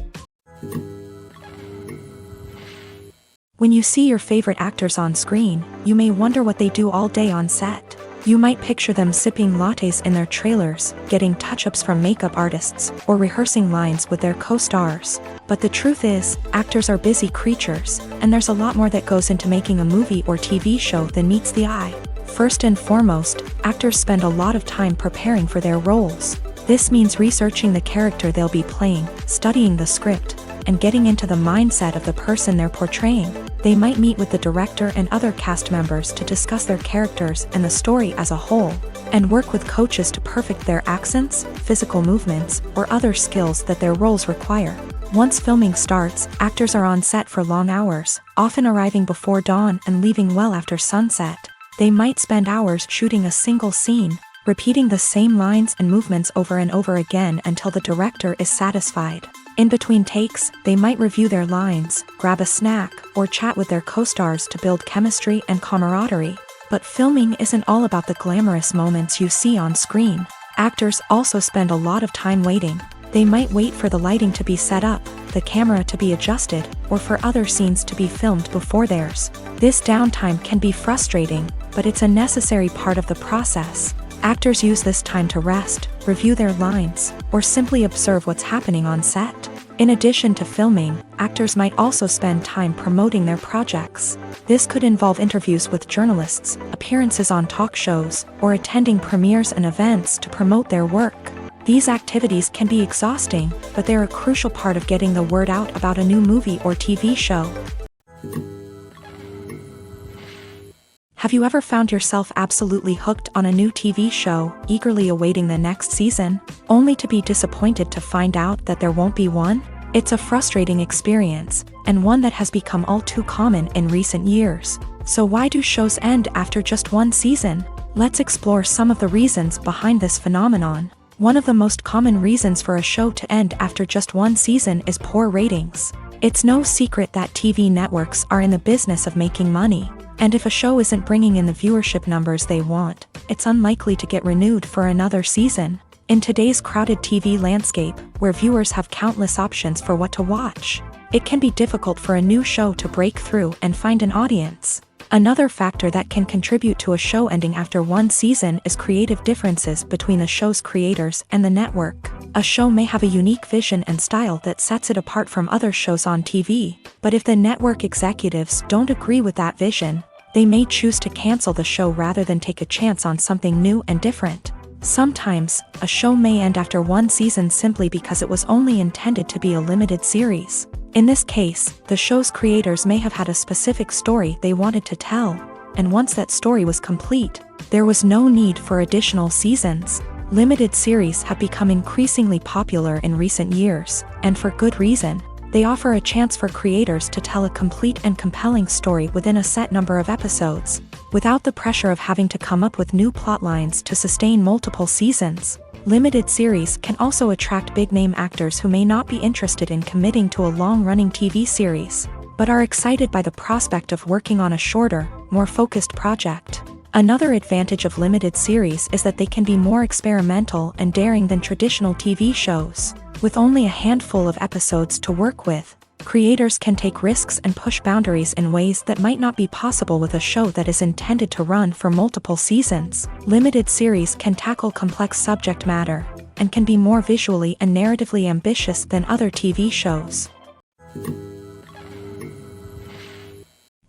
[SPEAKER 1] When you see your favorite actors on screen, you may wonder what they do all day on set. You might picture them sipping lattes in their trailers, getting touch-ups from makeup artists, or rehearsing lines with their co-stars. But the truth is, actors are busy creatures, and there's a lot more that goes into making a movie or TV show than meets the eye. First and foremost, actors spend a lot of time preparing for their roles. This means researching the character they'll be playing, studying the script, and getting into the mindset of the person they're portraying. They might meet with the director and other cast members to discuss their characters and the story as a whole, and work with coaches to perfect their accents, physical movements, or other skills that their roles require. Once filming starts, actors are on set for long hours, often arriving before dawn and leaving well after sunset. They might spend hours shooting a single scene, repeating the same lines and movements over and over again until the director is satisfied. In between takes, they might review their lines, grab a snack, or chat with their co-stars to build chemistry and camaraderie. But filming isn't all about the glamorous moments you see on screen. Actors also spend a lot of time waiting. They might wait for the lighting to be set up, the camera to be adjusted, or for other scenes to be filmed before theirs. This downtime can be frustrating, but it's a necessary part of the process. Actors use this time to rest, review their lines, or simply observe what's happening on set. In addition to filming, actors might also spend time promoting their projects. This could involve interviews with journalists, appearances on talk shows, or attending premieres and events to promote their work. These activities can be exhausting, but they're a crucial part of getting the word out about a new movie or TV show. Have you ever found yourself absolutely hooked on a new TV show, eagerly awaiting the next season, only to be disappointed to find out that there won't be one? It's a frustrating experience, and one that has become all too common in recent years. So why do shows end after just one season? Let's explore some of the reasons behind this phenomenon. One of the most common reasons for a show to end after just one season is poor ratings. It's no secret that TV networks are in the business of making money. And if a show isn't bringing in the viewership numbers they want, it's unlikely to get renewed for another season. In today's crowded TV landscape, where viewers have countless options for what to watch, it can be difficult for a new show to break through and find an audience. Another factor that can contribute to a show ending after one season is creative differences between the show's creators and the network. A show may have a unique vision and style that sets it apart from other shows on TV, but if the network executives don't agree with that vision, they may choose to cancel the show rather than take a chance on something new and different. Sometimes, a show may end after one season simply because it was only intended to be a limited series. In this case, the show's creators may have had a specific story they wanted to tell, and once that story was complete, there was no need for additional seasons. Limited series have become increasingly popular in recent years, and for good reason. They offer a chance for creators to tell a complete and compelling story within a set number of episodes, without the pressure of having to come up with new plotlines to sustain multiple seasons. Limited series can also attract big-name actors who may not be interested in committing to a long-running TV series, but are excited by the prospect of working on a shorter, more focused project. Another advantage of limited series is that they can be more experimental and daring than traditional TV shows. With only a handful of episodes to work with, creators can take risks and push boundaries in ways that might not be possible with a show that is intended to run for multiple seasons. Limited series can tackle complex subject matter, and can be more visually and narratively ambitious than other TV shows.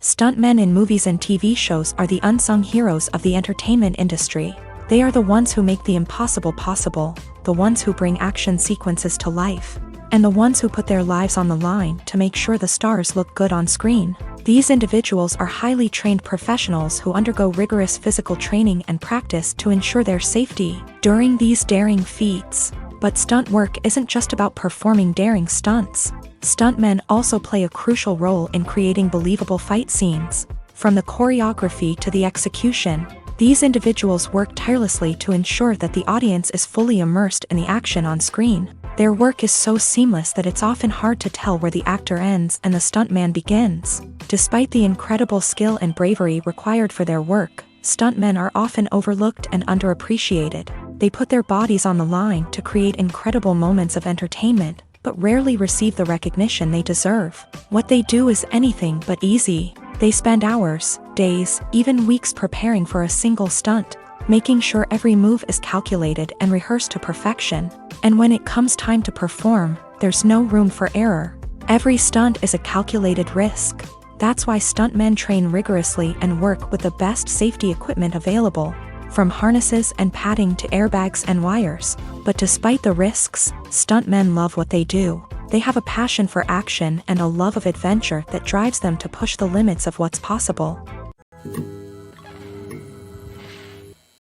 [SPEAKER 1] Stuntmen in movies and TV shows are the unsung heroes of the entertainment industry. They are the ones who make the impossible possible, the ones who bring action sequences to life, and the ones who put their lives on the line to make sure the stars look good on screen. These individuals are highly trained professionals who undergo rigorous physical training and practice to ensure their safety during these daring feats. But stunt work isn't just about performing daring stunts. Stuntmen also play a crucial role in creating believable fight scenes. From the choreography to the execution, these individuals work tirelessly to ensure that the audience is fully immersed in the action on screen. Their work is so seamless that it's often hard to tell where the actor ends and the stuntman begins. Despite the incredible skill and bravery required for their work, stuntmen are often overlooked and underappreciated. They put their bodies on the line to create incredible moments of entertainment, but rarely receive the recognition they deserve. What they do is anything but easy. They spend hours, days, even weeks preparing for a single stunt, making sure every move is calculated and rehearsed to perfection. And when it comes time to perform, there's no room for error. Every stunt is a calculated risk. That's why stuntmen train rigorously and work with the best safety equipment available, from harnesses and padding to airbags and wires. But despite the risks, stuntmen love what they do. They have a passion for action and a love of adventure that drives them to push the limits of what's possible.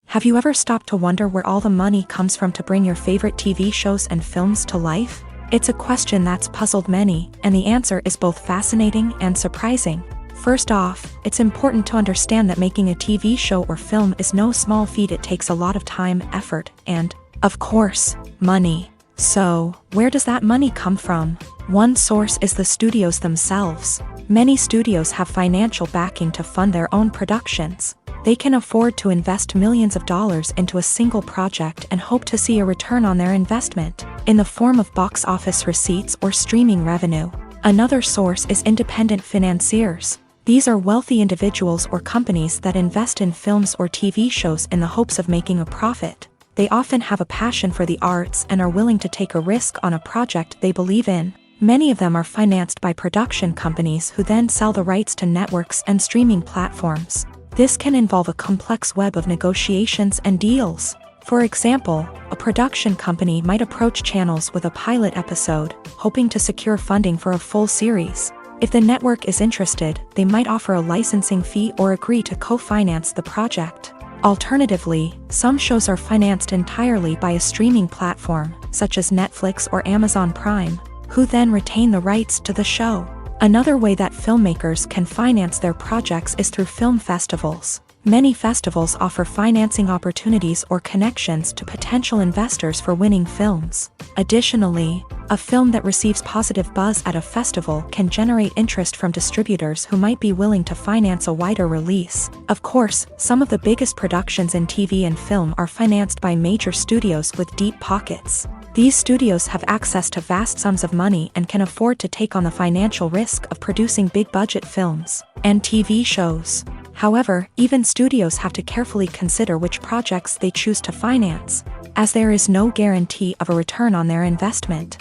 [SPEAKER 1] Have you ever stopped to wonder where all the money comes from to bring your favorite TV shows and films to life? It's a question that's puzzled many, and the answer is both fascinating and surprising. First off, it's important to understand that making a TV show or film is no small feat. It takes a lot of time, effort, and, of course, money. So, where does that money come from? One source is the studios themselves. Many studios have financial backing to fund their own productions. They can afford to invest millions of dollars into a single project and hope to see a return on their investment, in the form of box office receipts or streaming revenue. Another source is independent financiers. These are wealthy individuals or companies that invest in films or TV shows in the hopes of making a profit. They often have a passion for the arts and are willing to take a risk on a project they believe in. Many of them are financed by production companies who then sell the rights to networks and streaming platforms. This can involve a complex web of negotiations and deals. For example, a production company might approach channels with a pilot episode, hoping to secure funding for a full series. If the network is interested, they might offer a licensing fee or agree to co-finance the project. Alternatively, some shows are financed entirely by a streaming platform, such as Netflix or Amazon Prime, who then retain the rights to the show. Another way that filmmakers can finance their projects is through film festivals. Many festivals offer financing opportunities or connections to potential investors for winning films. Additionally, a film that receives positive buzz at a festival can generate interest from distributors who might be willing to finance a wider release. Of course, some of the biggest productions in TV and film are financed by major studios with deep pockets. These studios have access to vast sums of money and can afford to take on the financial risk of producing big-budget films and TV shows. However, even studios have to carefully consider which projects they choose to finance, as there is no guarantee of a return on their investment.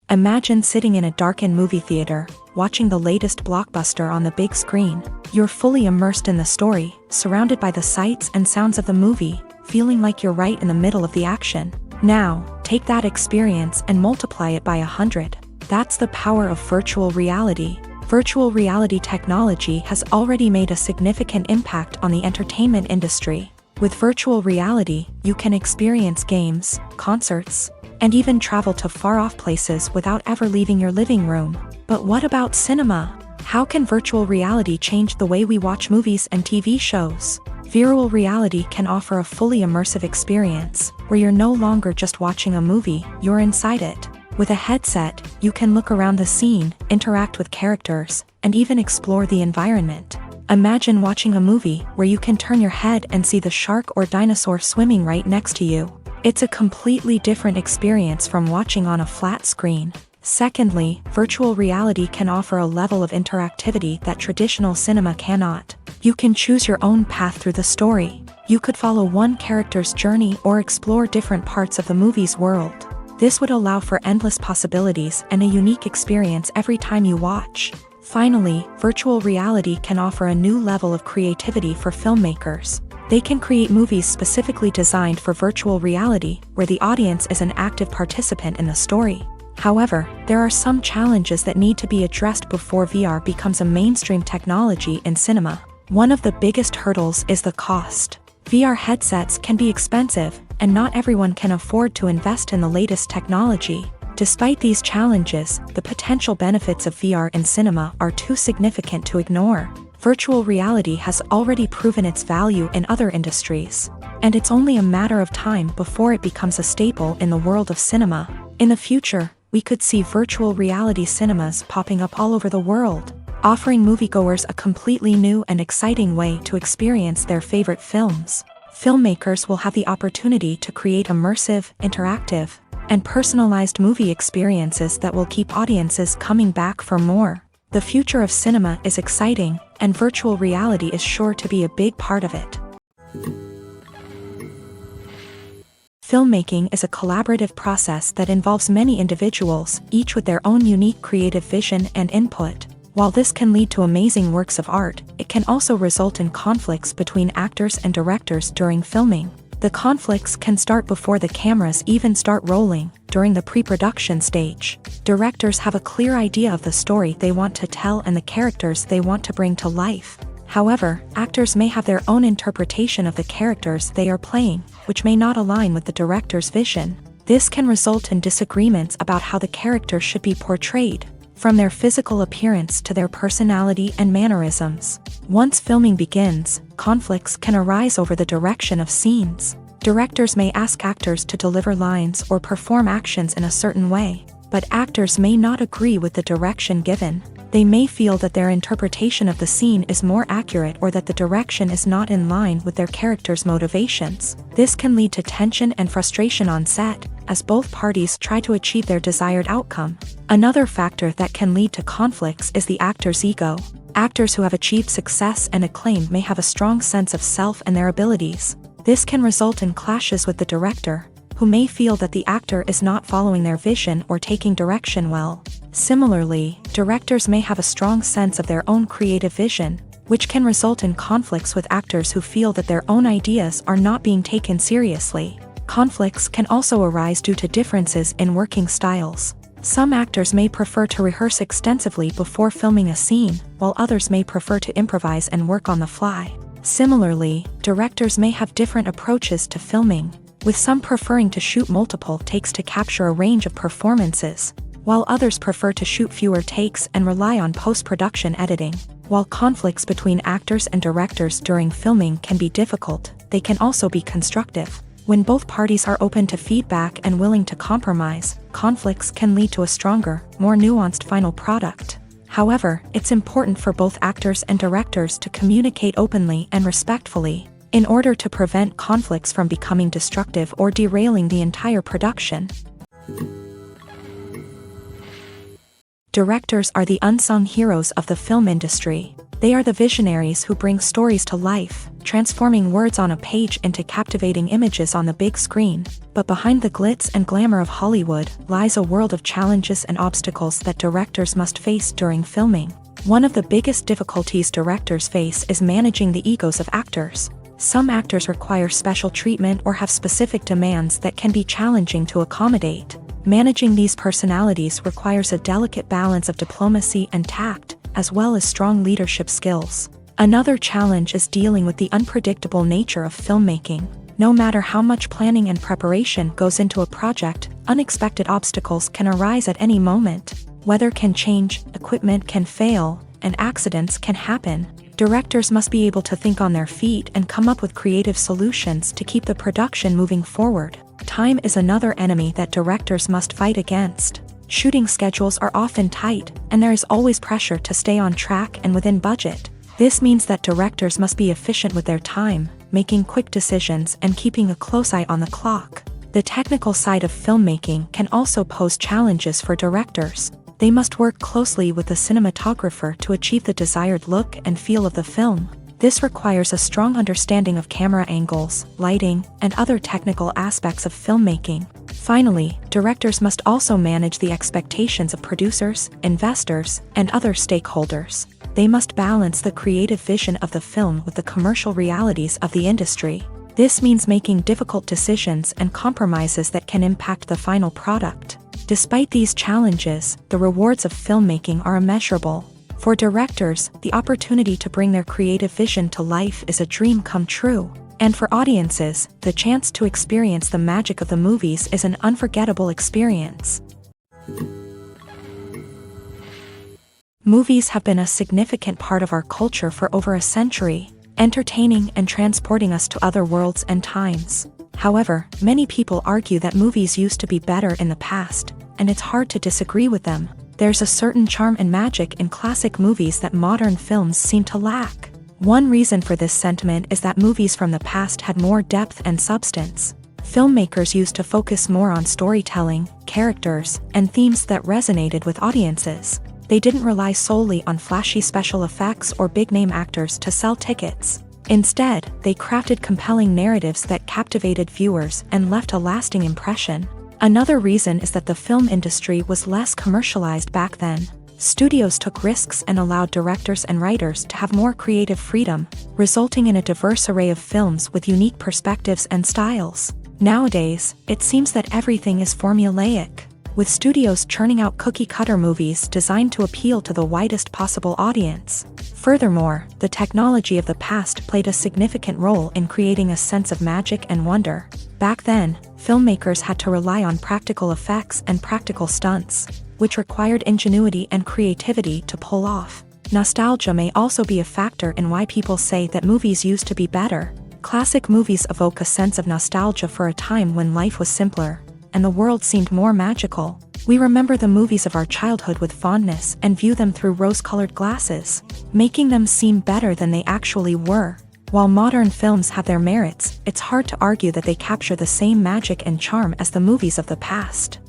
[SPEAKER 1] Imagine sitting in a darkened movie theater, watching the latest blockbuster on the big screen. You're fully immersed in the story, surrounded by the sights and sounds of the movie, feeling like you're right in the middle of the action. Now, take that experience and multiply it by 100. That's the power of virtual reality. Virtual reality technology has already made a significant impact on the entertainment industry. With virtual reality, you can experience games, concerts, and even travel to far-off places without ever leaving your living room. But what about cinema? How can virtual reality change the way we watch movies and TV shows? Virtual reality can offer a fully immersive experience, where you're no longer just watching a movie, you're inside it. With a headset, you can look around the scene, interact with characters, and even explore the environment. Imagine watching a movie where you can turn your head and see the shark or dinosaur swimming right next to you. It's a completely different experience from watching on a flat screen. Secondly, virtual reality can offer a level of interactivity that traditional cinema cannot. You can choose your own path through the story. You could follow one character's journey or explore different parts of the movie's world. This would allow for endless possibilities and a unique experience every time you watch. Finally, virtual reality can offer a new level of creativity for filmmakers. They can create movies specifically designed for virtual reality, where the audience is an active participant in the story. However, there are some challenges that need to be addressed before VR becomes a mainstream technology in cinema. One of the biggest hurdles is the cost. VR headsets can be expensive, and not everyone can afford to invest in the latest technology. Despite these challenges, the potential benefits of VR in cinema are too significant to ignore. Virtual reality has already proven its value in other industries, and it's only a matter of time before it becomes a staple in the world of cinema. In the future, we could see virtual reality cinemas popping up all over the world, offering moviegoers a completely new and exciting way to experience their favorite films. Filmmakers will have the opportunity to create immersive, interactive, and personalized movie experiences that will keep audiences coming back for more. The future of cinema is exciting, and virtual reality is sure to be a big part of it. Filmmaking is a collaborative process that involves many individuals, each with their own unique creative vision and input. While this can lead to amazing works of art, it can also result in conflicts between actors and directors during filming. The conflicts can start before the cameras even start rolling, during the pre-production stage. Directors have a clear idea of the story they want to tell and the characters they want to bring to life. However, actors may have their own interpretation of the characters they are playing, which may not align with the director's vision. This can result in disagreements about how the characters should be portrayed, from their physical appearance to their personality and mannerisms. Once filming begins, conflicts can arise over the direction of scenes. Directors may ask actors to deliver lines or perform actions in a certain way, but actors may not agree with the direction given. They may feel that their interpretation of the scene is more accurate or that the direction is not in line with their character's motivations. This can lead to tension and frustration on set, as both parties try to achieve their desired outcome. Another factor that can lead to conflicts is the actor's ego. Actors who have achieved success and acclaim may have a strong sense of self and their abilities. This can result in clashes with the director, who may feel that the actor is not following their vision or taking direction well. Similarly, directors may have a strong sense of their own creative vision, which can result in conflicts with actors who feel that their own ideas are not being taken seriously. Conflicts can also arise due to differences in working styles. Some actors may prefer to rehearse extensively before filming a scene, while others may prefer to improvise and work on the fly. Similarly, directors may have different approaches to filming, with some preferring to shoot multiple takes to capture a range of performances, while others prefer to shoot fewer takes and rely on post-production editing. While conflicts between actors and directors during filming can be difficult, they can also be constructive. When both parties are open to feedback and willing to compromise, conflicts can lead to a stronger, more nuanced final product. However, it's important for both actors and directors to communicate openly and respectfully, in order to prevent conflicts from becoming destructive or derailing the entire production. Directors are the unsung heroes of the film industry. They are the visionaries who bring stories to life, transforming words on a page into captivating images on the big screen. But behind the glitz and glamour of Hollywood lies a world of challenges and obstacles that directors must face during filming. One of the biggest difficulties directors face is managing the egos of actors. Some actors require special treatment or have specific demands that can be challenging to accommodate. Managing these personalities requires a delicate balance of diplomacy and tact, as well as strong leadership skills. Another challenge is dealing with the unpredictable nature of filmmaking. No matter how much planning and preparation goes into a project, unexpected obstacles can arise at any moment. Weather can change, equipment can fail, and accidents can happen. Directors must be able to think on their feet and come up with creative solutions to keep the production moving forward. Time is another enemy that directors must fight against. Shooting schedules are often tight, and there is always pressure to stay on track and within budget. This means that directors must be efficient with their time, making quick decisions and keeping a close eye on the clock. The technical side of filmmaking can also pose challenges for directors. They must work closely with the cinematographer to achieve the desired look and feel of the film. This requires a strong understanding of camera angles, lighting, and other technical aspects of filmmaking. Finally, directors must also manage the expectations of producers, investors, and other stakeholders. They must balance the creative vision of the film with the commercial realities of the industry. This means making difficult decisions and compromises that can impact the final product. Despite these challenges, the rewards of filmmaking are immeasurable. For directors, the opportunity to bring their creative vision to life is a dream come true. And for audiences, the chance to experience the magic of the movies is an unforgettable experience. Movies have been a significant part of our culture for over a century, entertaining and transporting us to other worlds and times. However, many people argue that movies used to be better in the past, and it's hard to disagree with them. There's a certain charm and magic in classic movies that modern films seem to lack. One reason for this sentiment is that movies from the past had more depth and substance. Filmmakers used to focus more on storytelling, characters, and themes that resonated with audiences. They didn't rely solely on flashy special effects or big-name actors to sell tickets. Instead, they crafted compelling narratives that captivated viewers and left a lasting impression. Another reason is that the film industry was less commercialized back then. Studios took risks and allowed directors and writers to have more creative freedom, resulting in a diverse array of films with unique perspectives and styles. Nowadays, it seems that everything is formulaic, with studios churning out cookie-cutter movies designed to appeal to the widest possible audience. Furthermore, the technology of the past played a significant role in creating a sense of magic and wonder. Back then, filmmakers had to rely on practical effects and practical stunts, which required ingenuity and creativity to pull off. Nostalgia may also be a factor in why people say that movies used to be better. Classic movies evoke a sense of nostalgia for a time when life was simpler, and the world seemed more magical. We remember the movies of our childhood with fondness and view them through rose-colored glasses, making them seem better than they actually were. While modern films have their merits, it's hard to argue that they capture the same magic and charm as the movies of the past.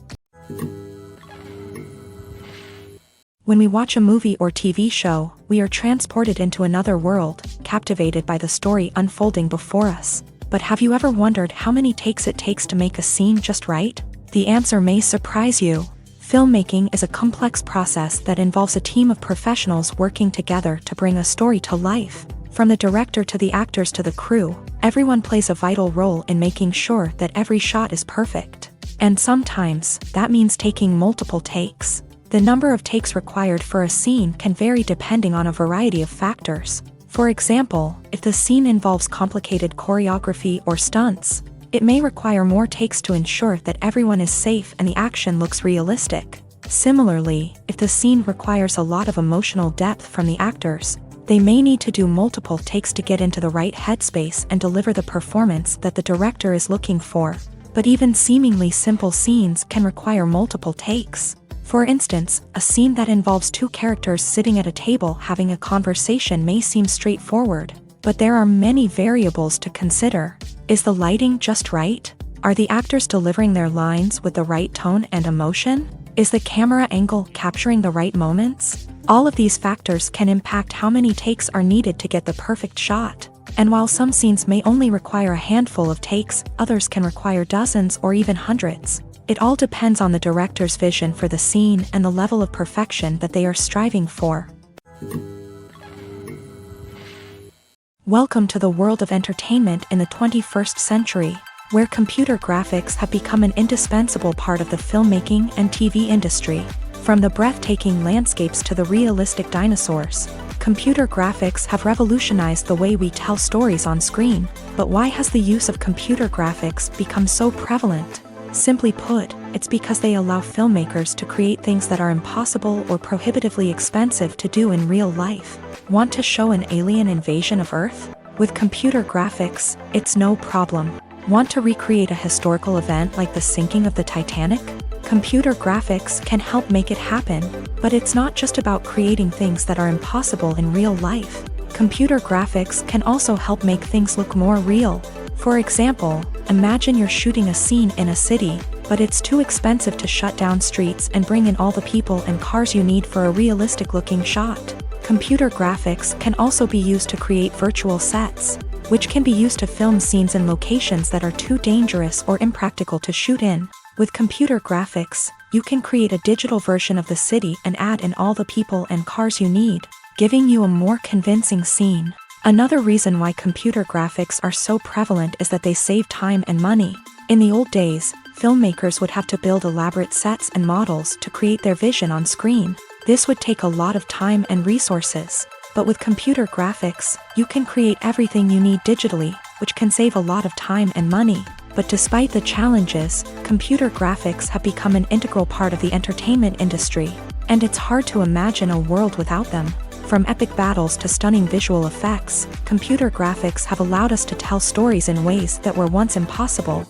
[SPEAKER 1] When we watch a movie or TV show, we are transported into another world, captivated by the story unfolding before us. But have you ever wondered how many takes it takes to make a scene just right? The answer may surprise you. Filmmaking is a complex process that involves a team of professionals working together to bring a story to life. From the director to the actors to the crew, everyone plays a vital role in making sure that every shot is perfect. And sometimes, that means taking multiple takes. The number of takes required for a scene can vary depending on a variety of factors. For example, if the scene involves complicated choreography or stunts, it may require more takes to ensure that everyone is safe and the action looks realistic. Similarly, if the scene requires a lot of emotional depth from the actors, they may need to do multiple takes to get into the right headspace and deliver the performance that the director is looking for. But even seemingly simple scenes can require multiple takes. For instance, a scene that involves two characters sitting at a table having a conversation may seem straightforward, but there are many variables to consider. Is the lighting just right? Are the actors delivering their lines with the right tone and emotion? Is the camera angle capturing the right moments? All of these factors can impact how many takes are needed to get the perfect shot. And while some scenes may only require a handful of takes, others can require dozens or even hundreds. It all depends on the director's vision for the scene and the level of perfection that they are striving for. Welcome to the world of entertainment in the 21st century, where computer graphics have become an indispensable part of the filmmaking and TV industry. From the breathtaking landscapes to the realistic dinosaurs, computer graphics have revolutionized the way we tell stories on screen. But why has the use of computer graphics become so prevalent? Simply put, it's because they allow filmmakers to create things that are impossible or prohibitively expensive to do in real life. Want to show an alien invasion of Earth? With computer graphics, it's no problem. Want to recreate a historical event like the sinking of the Titanic? Computer graphics can help make it happen, but it's not just about creating things that are impossible in real life. Computer graphics can also help make things look more real. For example, imagine you're shooting a scene in a city, but it's too expensive to shut down streets and bring in all the people and cars you need for a realistic-looking shot. Computer graphics can also be used to create virtual sets, which can be used to film scenes in locations that are too dangerous or impractical to shoot in. With computer graphics, you can create a digital version of the city and add in all the people and cars you need, giving you a more convincing scene. Another reason why computer graphics are so prevalent is that they save time and money. In the old days, filmmakers would have to build elaborate sets and models to create their vision on screen. This would take a lot of time and resources. But with computer graphics, you can create everything you need digitally, which can save a lot of time and money. But despite the challenges, computer graphics have become an integral part of the entertainment industry, and it's hard to imagine a world without them. From epic battles to stunning visual effects, computer graphics have allowed us to tell stories in ways that were once impossible.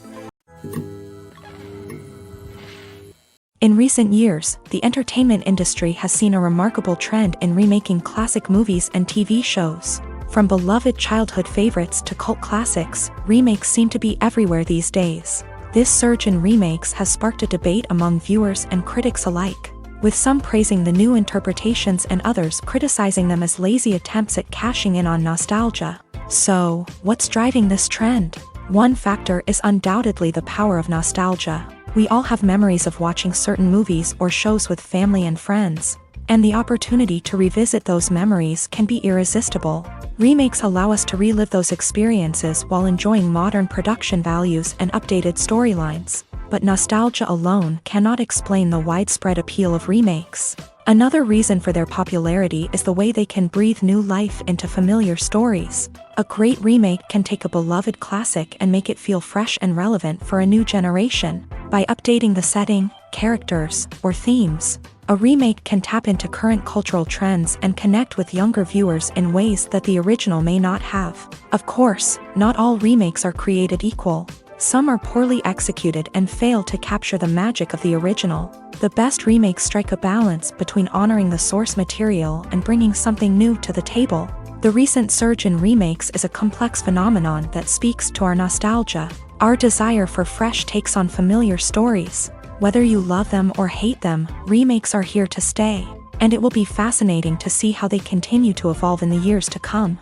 [SPEAKER 1] In recent years, the entertainment industry has seen a remarkable trend in remaking classic movies and TV shows. From beloved childhood favorites to cult classics, remakes seem to be everywhere these days. This surge in remakes has sparked a debate among viewers and critics alike, with some praising the new interpretations and others criticizing them as lazy attempts at cashing in on nostalgia. So, what's driving this trend? One factor is undoubtedly the power of nostalgia. We all have memories of watching certain movies or shows with family and friends, and the opportunity to revisit those memories can be irresistible. Remakes allow us to relive those experiences while enjoying modern production values and updated storylines. But nostalgia alone cannot explain the widespread appeal of remakes. Another reason for their popularity is the way they can breathe new life into familiar stories. A great remake can take a beloved classic and make it feel fresh and relevant for a new generation. By updating the setting, characters, or themes, a remake can tap into current cultural trends and connect with younger viewers in ways that the original may not have. Of course, not all remakes are created equal. Some are poorly executed and fail to capture the magic of the original. The best remakes strike a balance between honoring the source material and bringing something new to the table. The recent surge in remakes is a complex phenomenon that speaks to our nostalgia, our desire for fresh takes on familiar stories. Whether you love them or hate them, remakes are here to stay, and it will be fascinating to see how they continue to evolve in the years to come.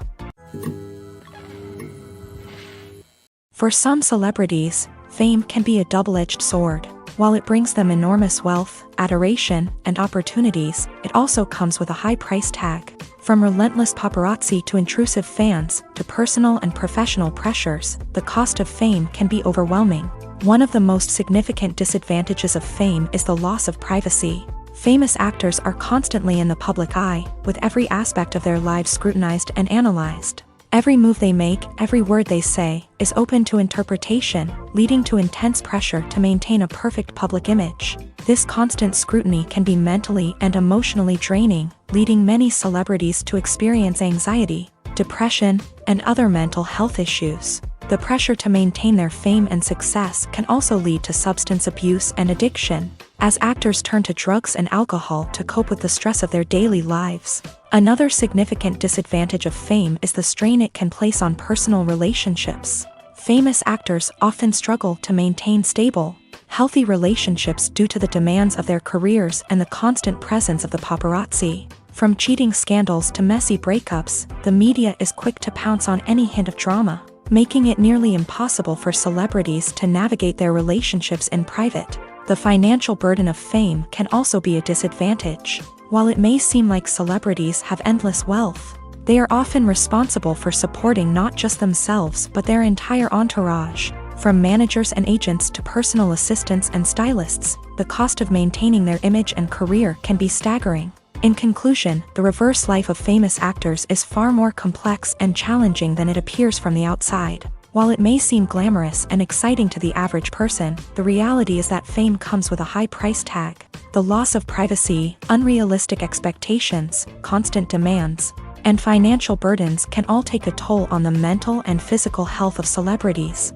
[SPEAKER 1] For some celebrities, fame can be a double-edged sword. While it brings them enormous wealth, adoration, and opportunities, it also comes with a high price tag. From relentless paparazzi to intrusive fans, to personal and professional pressures, the cost of fame can be overwhelming. One of the most significant disadvantages of fame is the loss of privacy. Famous actors are constantly in the public eye, with every aspect of their lives scrutinized and analyzed. Every move they make, every word they say, is open to interpretation, leading to intense pressure to maintain a perfect public image. This constant scrutiny can be mentally and emotionally draining, leading many celebrities to experience anxiety, depression, and other mental health issues. The pressure to maintain their fame and success can also lead to substance abuse and addiction, as actors turn to drugs and alcohol to cope with the stress of their daily lives. Another significant disadvantage of fame is the strain it can place on personal relationships. Famous actors often struggle to maintain stable, healthy relationships due to the demands of their careers and the constant presence of the paparazzi. From cheating scandals to messy breakups, the media is quick to pounce on any hint of drama, making it nearly impossible for celebrities to navigate their relationships in private. The financial burden of fame can also be a disadvantage. While it may seem like celebrities have endless wealth, they are often responsible for supporting not just themselves but their entire entourage. From managers and agents to personal assistants and stylists, the cost of maintaining their image and career can be staggering. In conclusion, the reverse life of famous actors is far more complex and challenging than it appears from the outside. While it may seem glamorous and exciting to the average person, the reality is that fame comes with a high price tag. The loss of privacy, unrealistic expectations, constant demands, and financial burdens can all take a toll on the mental and physical health of celebrities.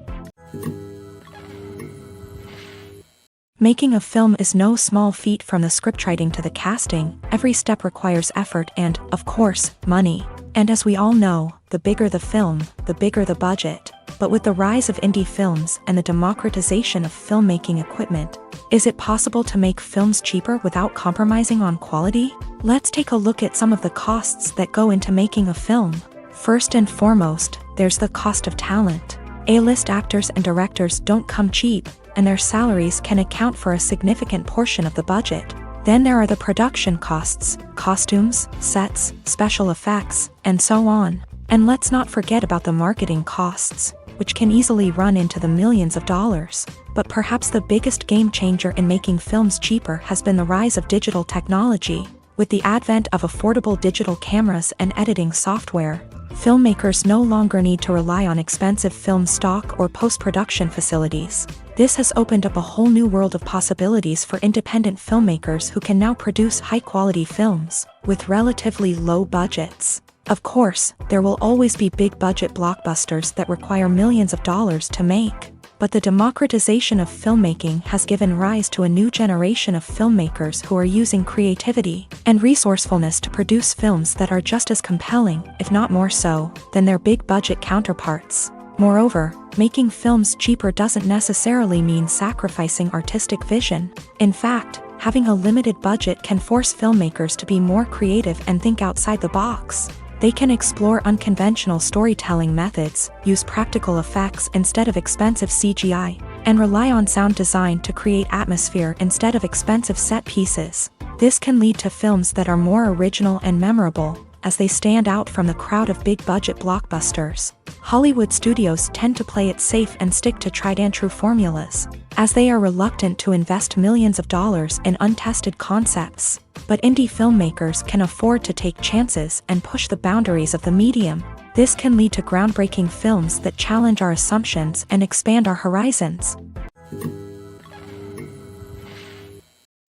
[SPEAKER 1] Making a film is no small feat. From the scriptwriting to the casting, every step requires effort and, of course, money. And as we all know, the bigger the film, the bigger the budget. But with the rise of indie films and the democratization of filmmaking equipment, is it possible to make films cheaper without compromising on quality? Let's take a look at some of the costs that go into making a film. First and foremost, there's the cost of talent. A-list actors and directors don't come cheap, and their salaries can account for a significant portion of the budget. Then there are the production costs, costumes, sets, special effects, and so on. And let's not forget about the marketing costs, which can easily run into the millions of dollars. But perhaps the biggest game changer in making films cheaper has been the rise of digital technology. With the advent of affordable digital cameras and editing software, filmmakers no longer need to rely on expensive film stock or post-production facilities. This has opened up a whole new world of possibilities for independent filmmakers who can now produce high-quality films with relatively low budgets. Of course, there will always be big-budget blockbusters that require millions of dollars to make. But the democratization of filmmaking has given rise to a new generation of filmmakers who are using creativity and resourcefulness to produce films that are just as compelling, if not more so, than their big-budget counterparts. Moreover, making films cheaper doesn't necessarily mean sacrificing artistic vision. In fact, having a limited budget can force filmmakers to be more creative and think outside the box. They can explore unconventional storytelling methods, use practical effects instead of expensive CGI, and rely on sound design to create atmosphere instead of expensive set pieces. This can lead to films that are more original and memorable, as they stand out from the crowd of big-budget blockbusters. Hollywood studios tend to play it safe and stick to tried-and-true formulas, as they are reluctant to invest millions of dollars in untested concepts. But indie filmmakers can afford to take chances and push the boundaries of the medium. This can lead to groundbreaking films that challenge our assumptions and expand our horizons.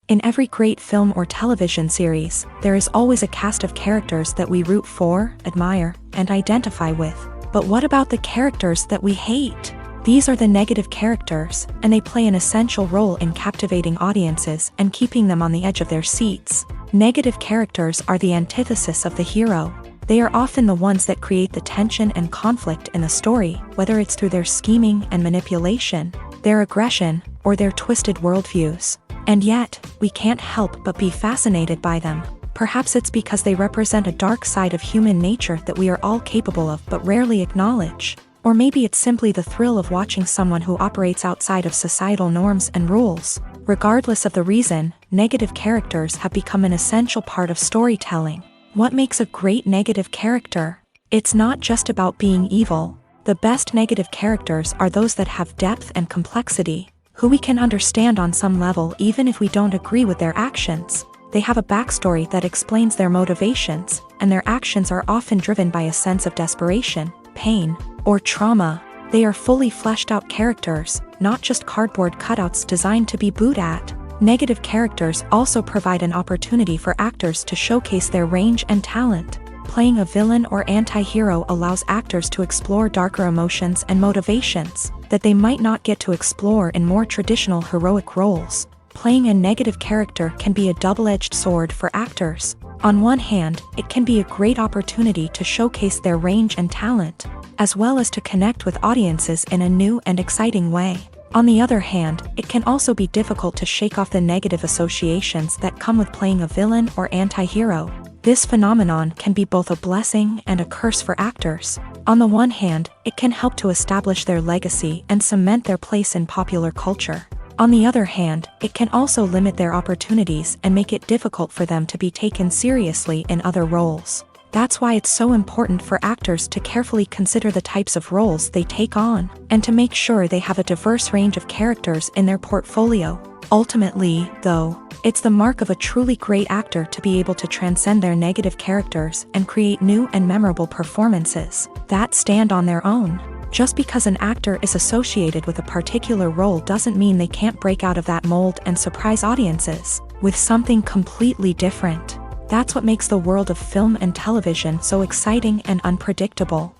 [SPEAKER 1] In every great film or television series, there is always a cast of characters that we root for, admire, and identify with. But what about the characters that we hate? These are the negative characters, and they play an essential role in captivating audiences and keeping them on the edge of their seats. Negative characters are the antithesis of the hero. They are often the ones that create the tension and conflict in the story, whether it's through their scheming and manipulation, their aggression, or their twisted worldviews. And yet, we can't help but be fascinated by them. Perhaps it's because they represent a dark side of human nature that we are all capable of but rarely acknowledge. Or maybe it's simply the thrill of watching someone who operates outside of societal norms and rules. Regardless of the reason, negative characters have become an essential part of storytelling. What makes a great negative character? It's not just about being evil. The best negative characters are those that have depth and complexity, who we can understand on some level even if we don't agree with their actions. They have a backstory that explains their motivations, and their actions are often driven by a sense of desperation, pain, or trauma. They are fully fleshed out characters, not just cardboard cutouts designed to be booed at. Negative characters also provide an opportunity for actors to showcase their range and talent. Playing a villain or anti-hero allows actors to explore darker emotions and motivations that they might not get to explore in more traditional heroic roles. Playing a negative character can be a double-edged sword for actors. On one hand, it can be a great opportunity to showcase their range and talent, as well as to connect with audiences in a new and exciting way. On the other hand, it can also be difficult to shake off the negative associations that come with playing a villain or anti-hero. This phenomenon can be both a blessing and a curse for actors. On the one hand, it can help to establish their legacy and cement their place in popular culture. On the other hand, it can also limit their opportunities and make it difficult for them to be taken seriously in other roles. That's why it's so important for actors to carefully consider the types of roles they take on, and to make sure they have a diverse range of characters in their portfolio. Ultimately, though, it's the mark of a truly great actor to be able to transcend their negative characters and create new and memorable performances that stand on their own. Just because an actor is associated with a particular role doesn't mean they can't break out of that mold and surprise audiences with something completely different. That's what makes the world of film and television so exciting and unpredictable.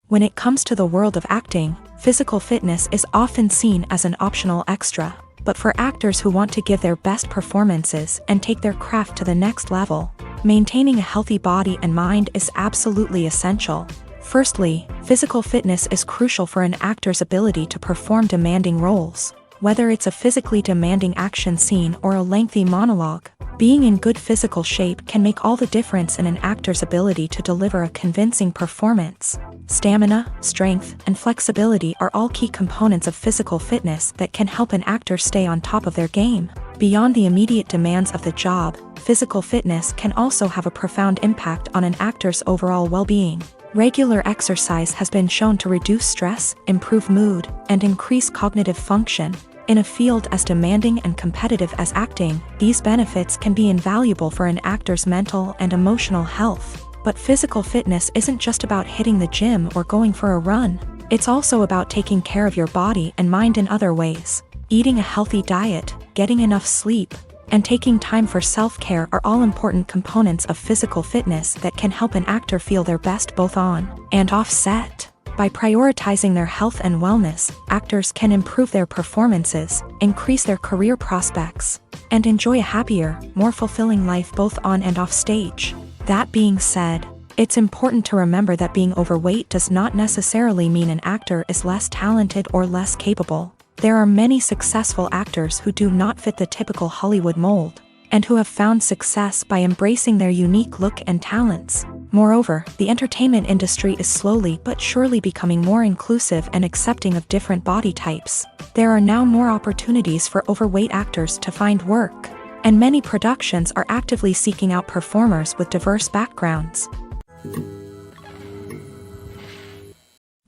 [SPEAKER 1] When it comes to the world of acting, physical fitness is often seen as an optional extra. But for actors who want to give their best performances and take their craft to the next level, maintaining a healthy body and mind is absolutely essential. Firstly, physical fitness is crucial for an actor's ability to perform demanding roles. Whether it's a physically demanding action scene or a lengthy monologue, being in good physical shape can make all the difference in an actor's ability to deliver a convincing performance. Stamina, strength, and flexibility are all key components of physical fitness that can help an actor stay on top of their game. Beyond the immediate demands of the job, physical fitness can also have a profound impact on an actor's overall well-being. Regular exercise has been shown to reduce stress, improve mood, and increase cognitive function. In a field as demanding and competitive as acting, these benefits can be invaluable for an actor's mental and emotional health. But physical fitness isn't just about hitting the gym or going for a run. It's also about taking care of your body and mind in other ways. Eating a healthy diet, getting enough sleep, and taking time for self-care are all important components of physical fitness that can help an actor feel their best both on and off set. By prioritizing their health and wellness, actors can improve their performances, increase their career prospects, and enjoy a happier, more fulfilling life both on and off stage. That being said, it's important to remember that being overweight does not necessarily mean an actor is less talented or less capable. There are many successful actors who do not fit the typical Hollywood mold, and who have found success by embracing their unique look and talents. Moreover, the entertainment industry is slowly but surely becoming more inclusive and accepting of different body types. There are now more opportunities for overweight actors to find work, and many productions are actively seeking out performers with diverse backgrounds.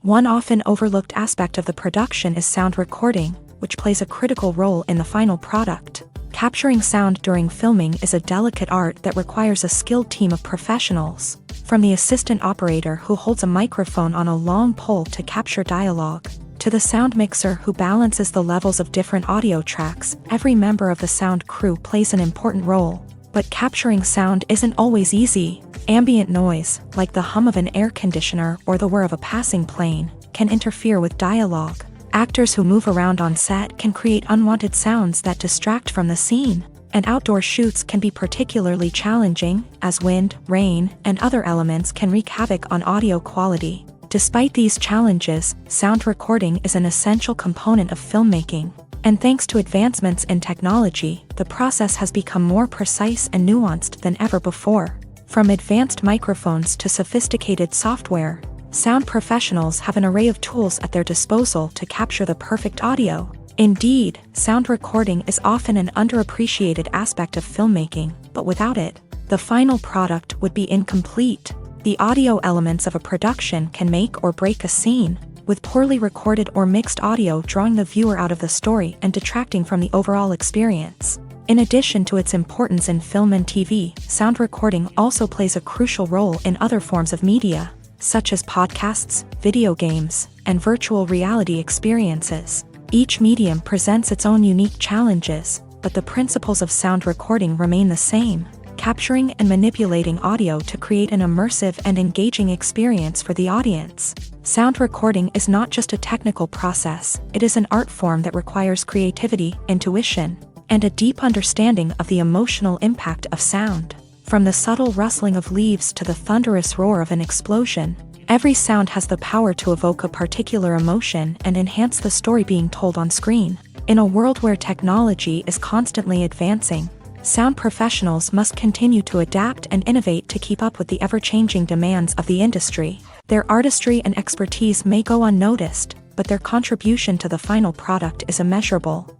[SPEAKER 1] One often overlooked aspect of the production is sound recording, which plays a critical role in the final product. Capturing sound during filming is a delicate art that requires a skilled team of professionals. From the assistant operator who holds a microphone on a long pole to capture dialogue, to the sound mixer who balances the levels of different audio tracks, every member of the sound crew plays an important role. But capturing sound isn't always easy. Ambient noise, like the hum of an air conditioner or the whir of a passing plane, can interfere with dialogue. Actors who move around on set can create unwanted sounds that distract from the scene, and outdoor shoots can be particularly challenging, as wind, rain, and other elements can wreak havoc on audio quality. Despite these challenges, sound recording is an essential component of filmmaking, and thanks to advancements in technology, the process has become more precise and nuanced than ever before. From advanced microphones to sophisticated software, sound professionals have an array of tools at their disposal to capture the perfect audio. Indeed, sound recording is often an underappreciated aspect of filmmaking, but without it, the final product would be incomplete. The audio elements of a production can make or break a scene. with poorly recorded or mixed audio drawing the viewer out of the story and detracting from the overall experience. In addition to its importance in film and TV, sound recording also plays a crucial role in other forms of media, such as podcasts, video games, and virtual reality experiences. Each medium presents its own unique challenges, but the principles of sound recording remain the same, capturing and manipulating audio to create an immersive and engaging experience for the audience. Sound recording is not just a technical process, it is an art form that requires creativity, intuition, and a deep understanding of the emotional impact of sound. From the subtle rustling of leaves to the thunderous roar of an explosion, every sound has the power to evoke a particular emotion and enhance the story being told on screen. In a world where technology is constantly advancing, sound professionals must continue to adapt and innovate to keep up with the ever-changing demands of the industry. Their artistry and expertise may go unnoticed, but their contribution to the final product is immeasurable.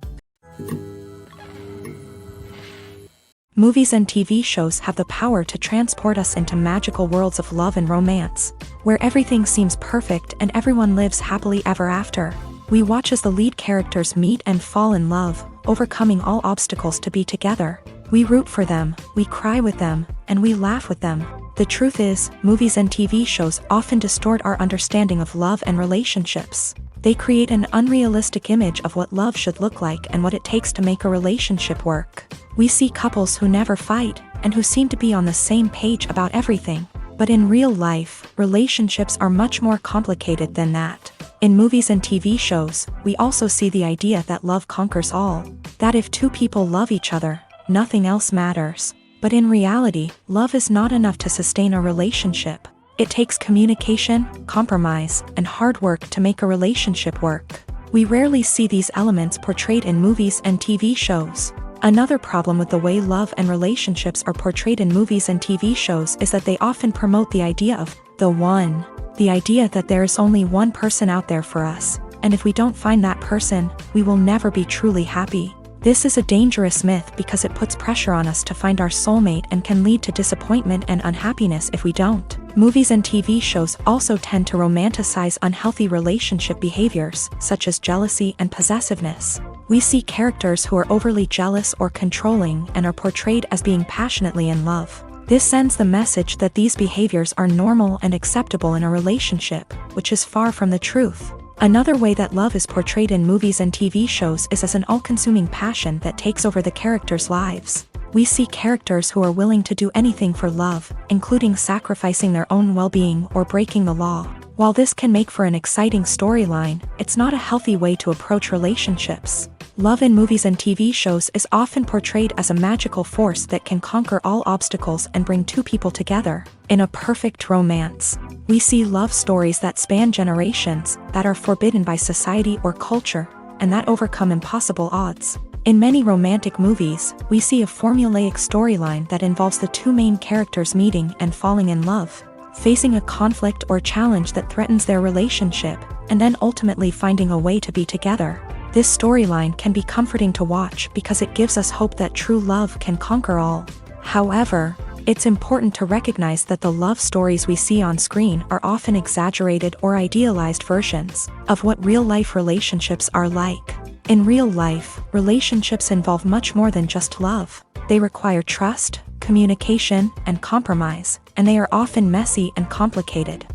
[SPEAKER 1] Movies and TV shows have the power to transport us into magical worlds of love and romance, where everything seems perfect and everyone lives happily ever after. We watch as the lead characters meet and fall in love, overcoming all obstacles to be together. We root for them, we cry with them, and we laugh with them. The truth is, movies and TV shows often distort our understanding of love and relationships. They create an unrealistic image of what love should look like and what it takes to make a relationship work. We see couples who never fight, and who seem to be on the same page about everything. But in real life, relationships are much more complicated than that. In movies and TV shows, we also see the idea that love conquers all. That if two people love each other, nothing else matters. But in reality, love is not enough to sustain a relationship. It takes communication, compromise, and hard work to make a relationship work. We rarely see these elements portrayed in movies and TV shows. Another problem with the way love and relationships are portrayed in movies and TV shows is that they often promote the idea of the one. The idea that there is only one person out there for us, and if we don't find that person, we will never be truly happy. This is a dangerous myth because it puts pressure on us to find our soulmate and can lead to disappointment and unhappiness if we don't. Movies and TV shows also tend to romanticize unhealthy relationship behaviors, such as jealousy and possessiveness. We see characters who are overly jealous or controlling and are portrayed as being passionately in love. This sends the message that these behaviors are normal and acceptable in a relationship, which is far from the truth. Another way that love is portrayed in movies and TV shows is as an all-consuming passion that takes over the characters' lives. We see characters who are willing to do anything for love, including sacrificing their own well-being or breaking the law. While this can make for an exciting storyline, it's not a healthy way to approach relationships. Love in movies and TV shows is often portrayed as a magical force that can conquer all obstacles and bring two people together. In a perfect romance, we see love stories that span generations, that are forbidden by society or culture, and that overcome impossible odds. In many romantic movies, we see a formulaic storyline that involves the two main characters meeting and falling in love, facing a conflict or challenge that threatens their relationship, and then ultimately finding a way to be together. This storyline can be comforting to watch because it gives us hope that true love can conquer all. However, it's important to recognize that the love stories we see on screen are often exaggerated or idealized versions of what real-life relationships are like. In real life, relationships involve much more than just love. They require trust, communication, and compromise, and they are often messy and complicated.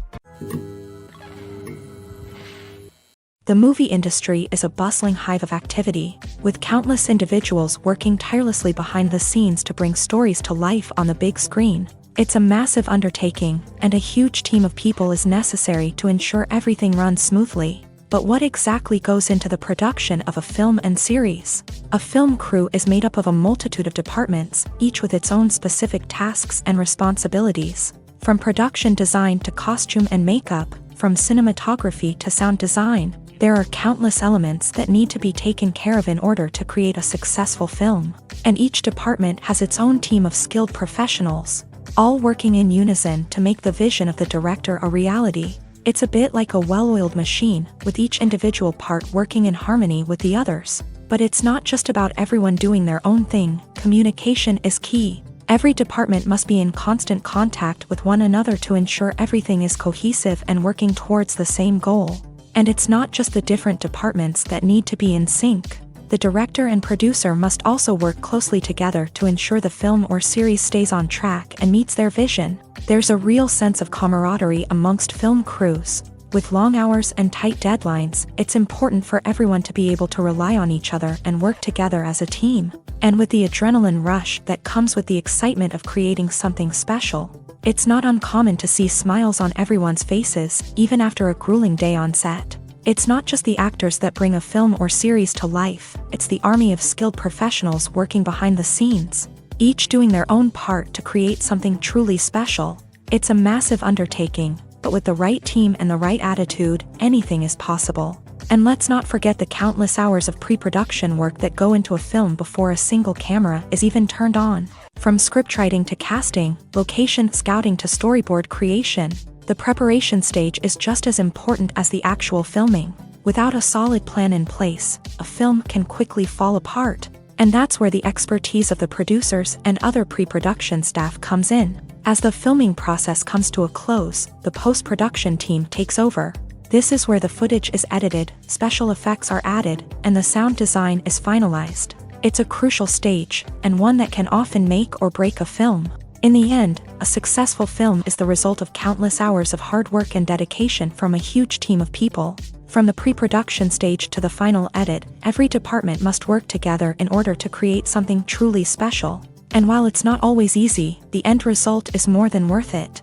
[SPEAKER 1] The movie industry is a bustling hive of activity, with countless individuals working tirelessly behind the scenes to bring stories to life on the big screen. It's a massive undertaking, and a huge team of people is necessary to ensure everything runs smoothly. But what exactly goes into the production of a film and series? A film crew is made up of a multitude of departments, each with its own specific tasks and responsibilities. From production design to costume and makeup, from cinematography to sound design, there are countless elements that need to be taken care of in order to create a successful film. And each department has its own team of skilled professionals, all working in unison to make the vision of the director a reality. It's a bit like a well-oiled machine, with each individual part working in harmony with the others. But it's not just about everyone doing their own thing. Communication is key. Every department must be in constant contact with one another to ensure everything is cohesive and working towards the same goal. And it's not just the different departments that need to be in sync. The director and producer must also work closely together to ensure the film or series stays on track and meets their vision. There's a real sense of camaraderie amongst film crews. With long hours and tight deadlines, it's important for everyone to be able to rely on each other and work together as a team. And with the adrenaline rush that comes with the excitement of creating something special, it's not uncommon to see smiles on everyone's faces, even after a grueling day on set. It's not just the actors that bring a film or series to life, it's the army of skilled professionals working behind the scenes, each doing their own part to create something truly special. It's a massive undertaking, but with the right team and the right attitude, anything is possible. And let's not forget the countless hours of pre-production work that go into a film before a single camera is even turned on. From scriptwriting to casting, location scouting to storyboard creation, the preparation stage is just as important as the actual filming. Without a solid plan in place, a film can quickly fall apart. And that's where the expertise of the producers and other pre-production staff comes in. As the filming process comes to a close, the post-production team takes over. This is where the footage is edited, special effects are added, and the sound design is finalized. It's a crucial stage, and one that can often make or break a film. In the end, a successful film is the result of countless hours of hard work and dedication from a huge team of people. From the pre-production stage to the final edit, every department must work together in order to create something truly special. And while it's not always easy, the end result is more than worth it.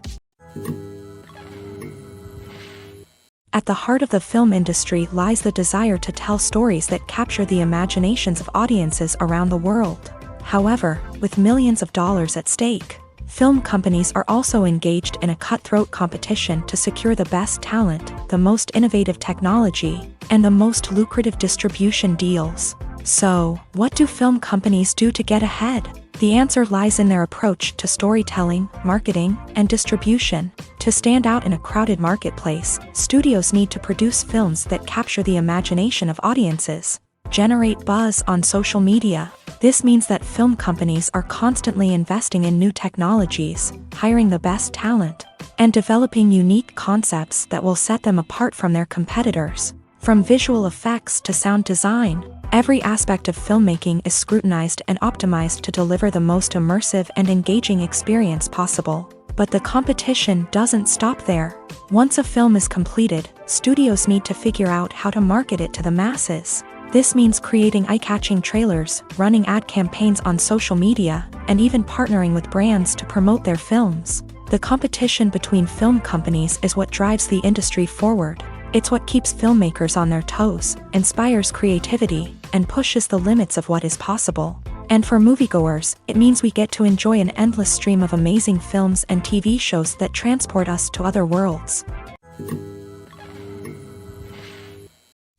[SPEAKER 1] At the heart of the film industry lies the desire to tell stories that capture the imaginations of audiences around the world. However, with millions of dollars at stake, film companies are also engaged in a cutthroat competition to secure the best talent, the most innovative technology, and the most lucrative distribution deals. So, what do film companies do to get ahead? The answer lies in their approach to storytelling, marketing, and distribution. To stand out in a crowded marketplace, studios need to produce films that capture the imagination of audiences, generate buzz on social media. This means that film companies are constantly investing in new technologies, hiring the best talent, and developing unique concepts that will set them apart from their competitors. From visual effects to sound design, every aspect of filmmaking is scrutinized and optimized to deliver the most immersive and engaging experience possible. But the competition doesn't stop there. Once a film is completed, studios need to figure out how to market it to the masses. This means creating eye-catching trailers, running ad campaigns on social media, and even partnering with brands to promote their films. The competition between film companies is what drives the industry forward. It's what keeps filmmakers on their toes, inspires creativity, and pushes the limits of what is possible. And for moviegoers, it means we get to enjoy an endless stream of amazing films and TV shows that transport us to other worlds.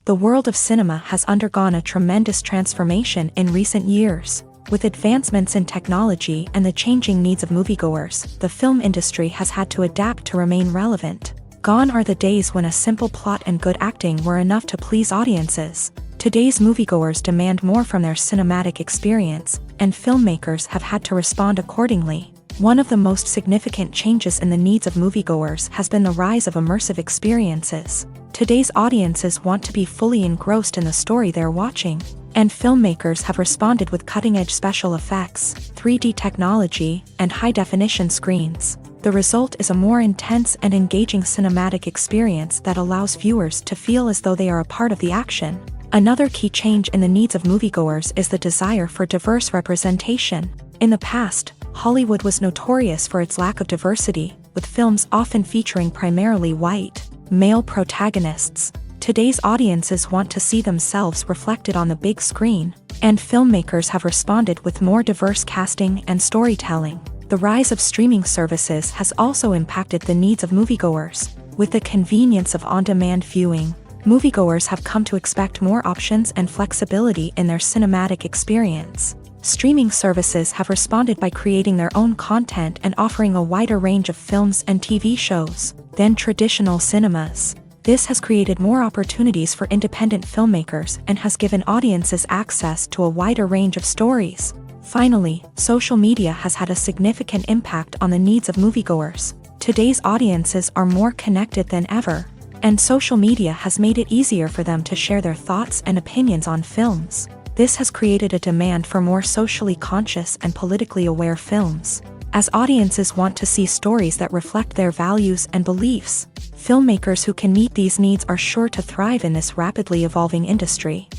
[SPEAKER 1] The world of cinema has undergone a tremendous transformation in recent years. With advancements in technology and the changing needs of moviegoers, the film industry has had to adapt to remain relevant. Gone are the days when a simple plot and good acting were enough to please audiences. Today's moviegoers demand more from their cinematic experience, and filmmakers have had to respond accordingly. One of the most significant changes in the needs of moviegoers has been the rise of immersive experiences. Today's audiences want to be fully engrossed in the story they're watching, and filmmakers have responded with cutting-edge special effects, 3D technology, and high-definition screens. The result is a more intense and engaging cinematic experience that allows viewers to feel as though they are a part of the action. Another key change in the needs of moviegoers is the desire for diverse representation. In the past, Hollywood was notorious for its lack of diversity, with films often featuring primarily white, male protagonists. Today's audiences want to see themselves reflected on the big screen, and filmmakers have responded with more diverse casting and storytelling. The rise of streaming services has also impacted the needs of moviegoers. With the convenience of on-demand viewing, moviegoers have come to expect more options and flexibility in their cinematic experience. Streaming services have responded by creating their own content and offering a wider range of films and TV shows than traditional cinemas. This has created more opportunities for independent filmmakers and has given audiences access to a wider range of stories. Finally, social media has had a significant impact on the needs of moviegoers. Today's audiences are more connected than ever. And social media has made it easier for them to share their thoughts and opinions on films. This has created a demand for more socially conscious and politically aware films. As audiences want to see stories that reflect their values and beliefs, filmmakers who can meet these needs are sure to thrive in this rapidly evolving industry.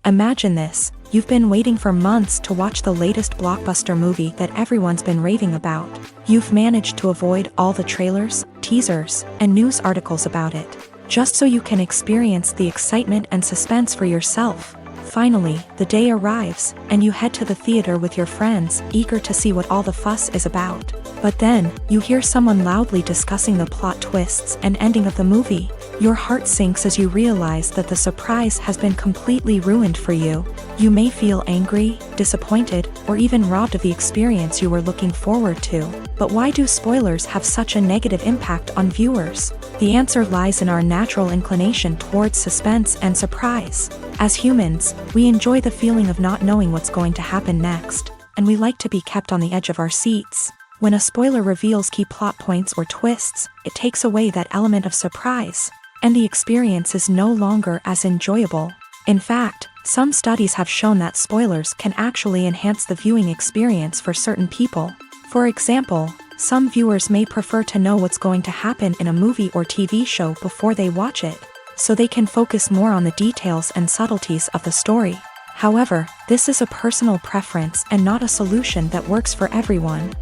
[SPEAKER 1] Imagine this: you've been waiting for months to watch the latest blockbuster movie that everyone's been raving about. You've managed to avoid all the trailers, teasers, and news articles about it, just so you can experience the excitement and suspense for yourself. Finally, the day arrives, and you head to the theater with your friends, eager to see what all the fuss is about. But then, you hear someone loudly discussing the plot twists and ending of the movie. Your heart sinks as you realize that the surprise has been completely ruined for you. You may feel angry, disappointed, or even robbed of the experience you were looking forward to. But why do spoilers have such a negative impact on viewers? The answer lies in our natural inclination towards suspense and surprise. As humans, we enjoy the feeling of not knowing what's going to happen next, and we like to be kept on the edge of our seats. When a spoiler reveals key plot points or twists, it takes away that element of surprise, and the experience is no longer as enjoyable. In fact, some studies have shown that spoilers can actually enhance the viewing experience for certain people. For example, some viewers may prefer to know what's going to happen in a movie or TV show before they watch it, so they can focus more on the details and subtleties of the story. However, this is a personal preference and not a solution that works for everyone.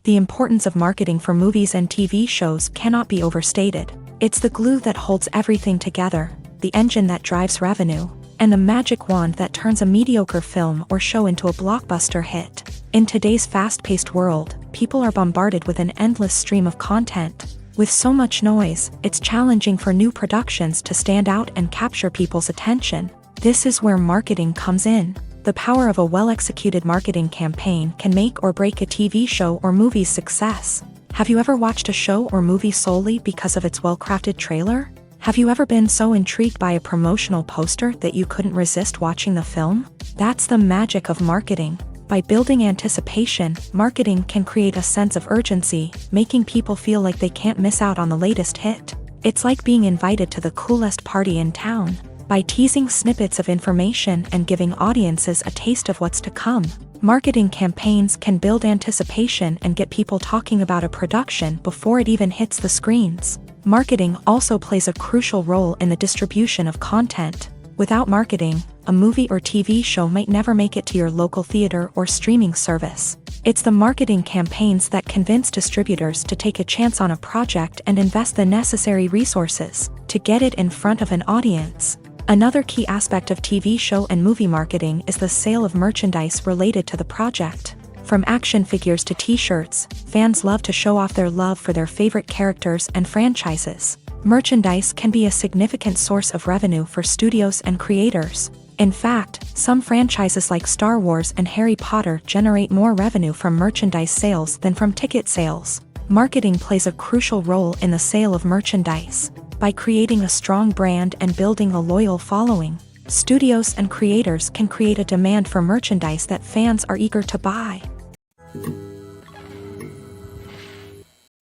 [SPEAKER 1] The importance of marketing for movies and TV shows cannot be overstated. It's the glue that holds everything together, the engine that drives revenue, and the magic wand that turns a mediocre film or show into a blockbuster hit. In today's fast-paced world, people are bombarded with an endless stream of content. With so much noise, it's challenging for new productions to stand out and capture people's attention. This is where marketing comes in. The power of a well-executed marketing campaign can make or break a TV show or movie's success. Have you ever watched a show or movie solely because of its well-crafted trailer? Have you ever been so intrigued by a promotional poster that you couldn't resist watching the film? That's the magic of marketing. By building anticipation, marketing can create a sense of urgency, making people feel like they can't miss out on the latest hit. It's like being invited to the coolest party in town. By teasing snippets of information and giving audiences a taste of what's to come, marketing campaigns can build anticipation and get people talking about a production before it even hits the screens. Marketing also plays a crucial role in the distribution of content. Without marketing, a movie or TV show might never make it to your local theater or streaming service. It's the marketing campaigns that convince distributors to take a chance on a project and invest the necessary resources to get it in front of an audience. Another key aspect of TV show and movie marketing is the sale of merchandise related to the project. From action figures to t-shirts, fans love to show off their love for their favorite characters and franchises. Merchandise can be a significant source of revenue for studios and creators. In fact, some franchises like Star Wars and Harry Potter generate more revenue from merchandise sales than from ticket sales. Marketing plays a crucial role in the sale of merchandise. By creating a strong brand and building a loyal following, studios and creators can create a demand for merchandise that fans are eager to buy.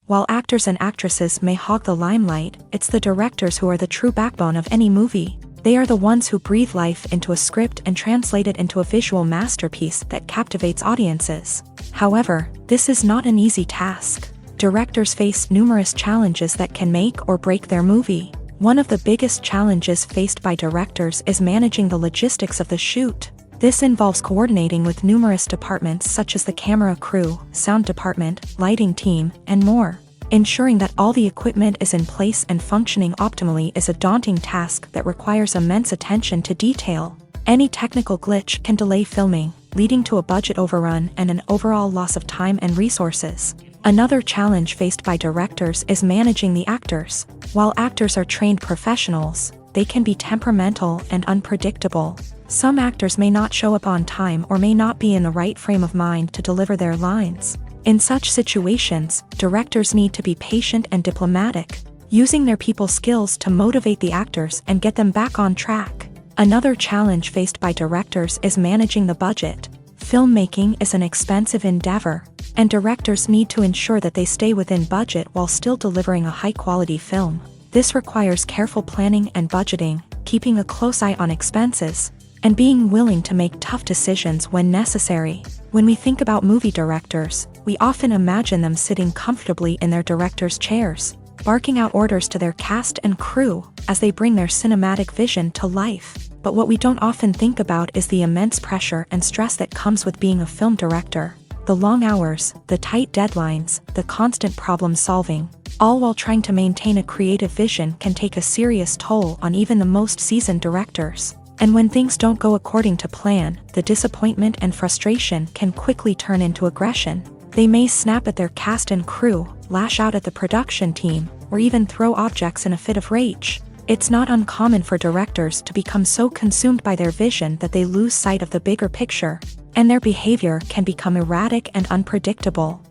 [SPEAKER 1] While actors and actresses may hog the limelight, it's the directors who are the true backbone of any movie. They are the ones who breathe life into a script and translate it into a visual masterpiece that captivates audiences. However, this is not an easy task. Directors face numerous challenges that can make or break their movie. One of the biggest challenges faced by directors is managing the logistics of the shoot. This involves coordinating with numerous departments such as the camera crew, sound department, lighting team, and more. Ensuring that all the equipment is in place and functioning optimally is a daunting task that requires immense attention to detail. Any technical glitch can delay filming, leading to a budget overrun and an overall loss of time and resources. Another challenge faced by directors is managing the actors. While actors are trained professionals, they can be temperamental and unpredictable. Some actors may not show up on time or may not be in the right frame of mind to deliver their lines. In such situations, directors need to be patient and diplomatic, using their people skills to motivate the actors and get them back on track. Another challenge faced by directors is managing the budget. Filmmaking is an expensive endeavor, and directors need to ensure that they stay within budget while still delivering a high-quality film. This requires careful planning and budgeting, keeping a close eye on expenses, and being willing to make tough decisions when necessary. When we think about movie directors, we often imagine them sitting comfortably in their director's chairs, barking out orders to their cast and crew as they bring their cinematic vision to life. But what we don't often think about is the immense pressure and stress that comes with being a film director. The long hours, the tight deadlines, the constant problem solving, all while trying to maintain a creative vision can take a serious toll on even the most seasoned directors. And when things don't go according to plan, the disappointment and frustration can quickly turn into aggression. They may snap at their cast and crew, lash out at the production team, or even throw objects in a fit of rage. It's not uncommon for directors to become so consumed by their vision that they lose sight of the bigger picture, and their behavior can become erratic and unpredictable.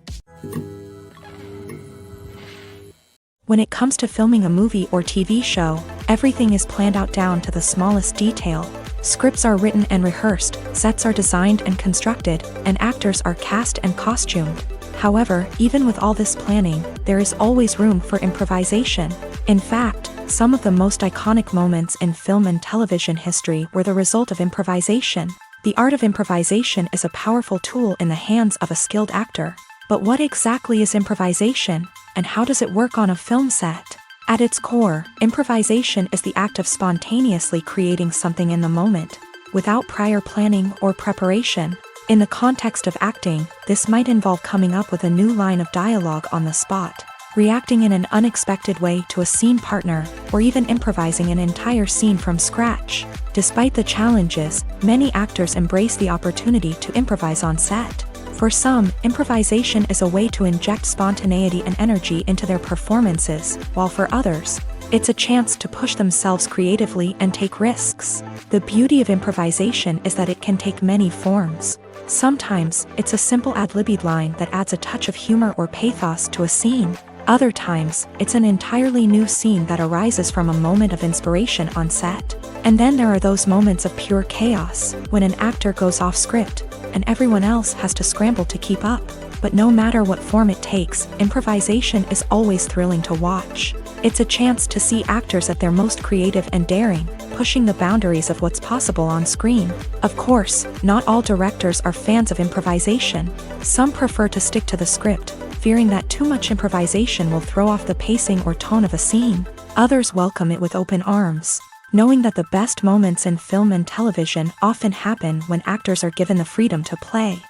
[SPEAKER 1] When it comes to filming a movie or TV show, everything is planned out down to the smallest detail. Scripts are written and rehearsed, sets are designed and constructed, and actors are cast and costumed. However, even with all this planning, there is always room for improvisation. In fact, some of the most iconic moments in film and television history were the result of improvisation. The art of improvisation is a powerful tool in the hands of a skilled actor. But what exactly is improvisation, and how does it work on a film set? At its core, improvisation is the act of spontaneously creating something in the moment, without prior planning or preparation. In the context of acting, this might involve coming up with a new line of dialogue on the spot, reacting in an unexpected way to a scene partner, or even improvising an entire scene from scratch. Despite the challenges, many actors embrace the opportunity to improvise on set. For some, improvisation is a way to inject spontaneity and energy into their performances, while for others, it's a chance to push themselves creatively and take risks. The beauty of improvisation is that it can take many forms. Sometimes, it's a simple ad-libbed line that adds a touch of humor or pathos to a scene. Other times, it's an entirely new scene that arises from a moment of inspiration on set. And then there are those moments of pure chaos, when an actor goes off script, and everyone else has to scramble to keep up. But no matter what form it takes, improvisation is always thrilling to watch. It's a chance to see actors at their most creative and daring, pushing the boundaries of what's possible on screen. Of course, not all directors are fans of improvisation. Some prefer to stick to the script, fearing that too much improvisation will throw off the pacing or tone of a scene. Others welcome it with open arms, knowing that the best moments in film and television often happen when actors are given the freedom to play.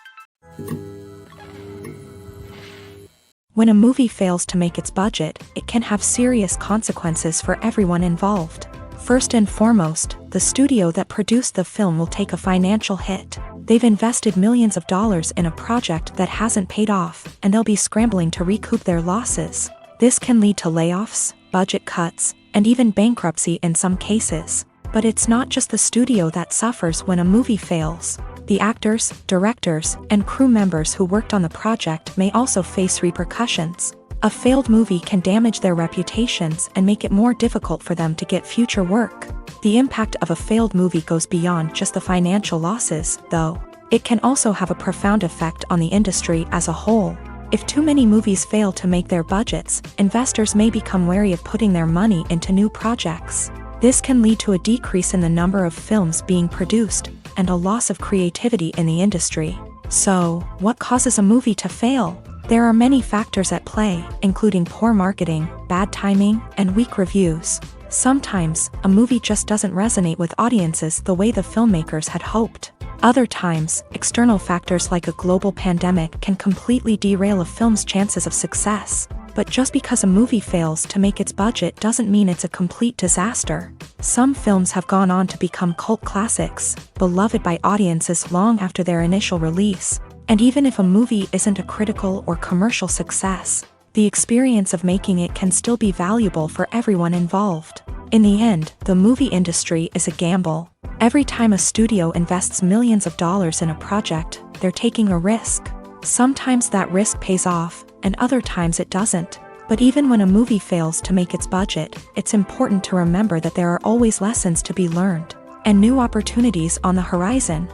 [SPEAKER 1] When a movie fails to make its budget, it can have serious consequences for everyone involved. First and foremost, the studio that produced the film will take a financial hit. They've invested millions of dollars in a project that hasn't paid off, and they'll be scrambling to recoup their losses. This can lead to layoffs, budget cuts, and even bankruptcy in some cases. But it's not just the studio that suffers when a movie fails. The actors, directors, and crew members who worked on the project may also face repercussions. A failed movie can damage their reputations and make it more difficult for them to get future work. The impact of a failed movie goes beyond just the financial losses, though. It can also have a profound effect on the industry as a whole. If too many movies fail to make their budgets, investors may become wary of putting their money into new projects. This can lead to a decrease in the number of films being produced, and a loss of creativity in the industry. So, what causes a movie to fail? There are many factors at play, including poor marketing, bad timing, and weak reviews. Sometimes, a movie just doesn't resonate with audiences the way the filmmakers had hoped. Other times, external factors like a global pandemic can completely derail a film's chances of success. But just because a movie fails to make its budget doesn't mean it's a complete disaster. Some films have gone on to become cult classics, beloved by audiences long after their initial release. And even if a movie isn't a critical or commercial success, the experience of making it can still be valuable for everyone involved. In the end, the movie industry is a gamble. Every time a studio invests millions of dollars in a project, they're taking a risk. Sometimes that risk pays off, and other times it doesn't. But even when a movie fails to make its budget, it's important to remember that there are always lessons to be learned, and new opportunities on the horizon.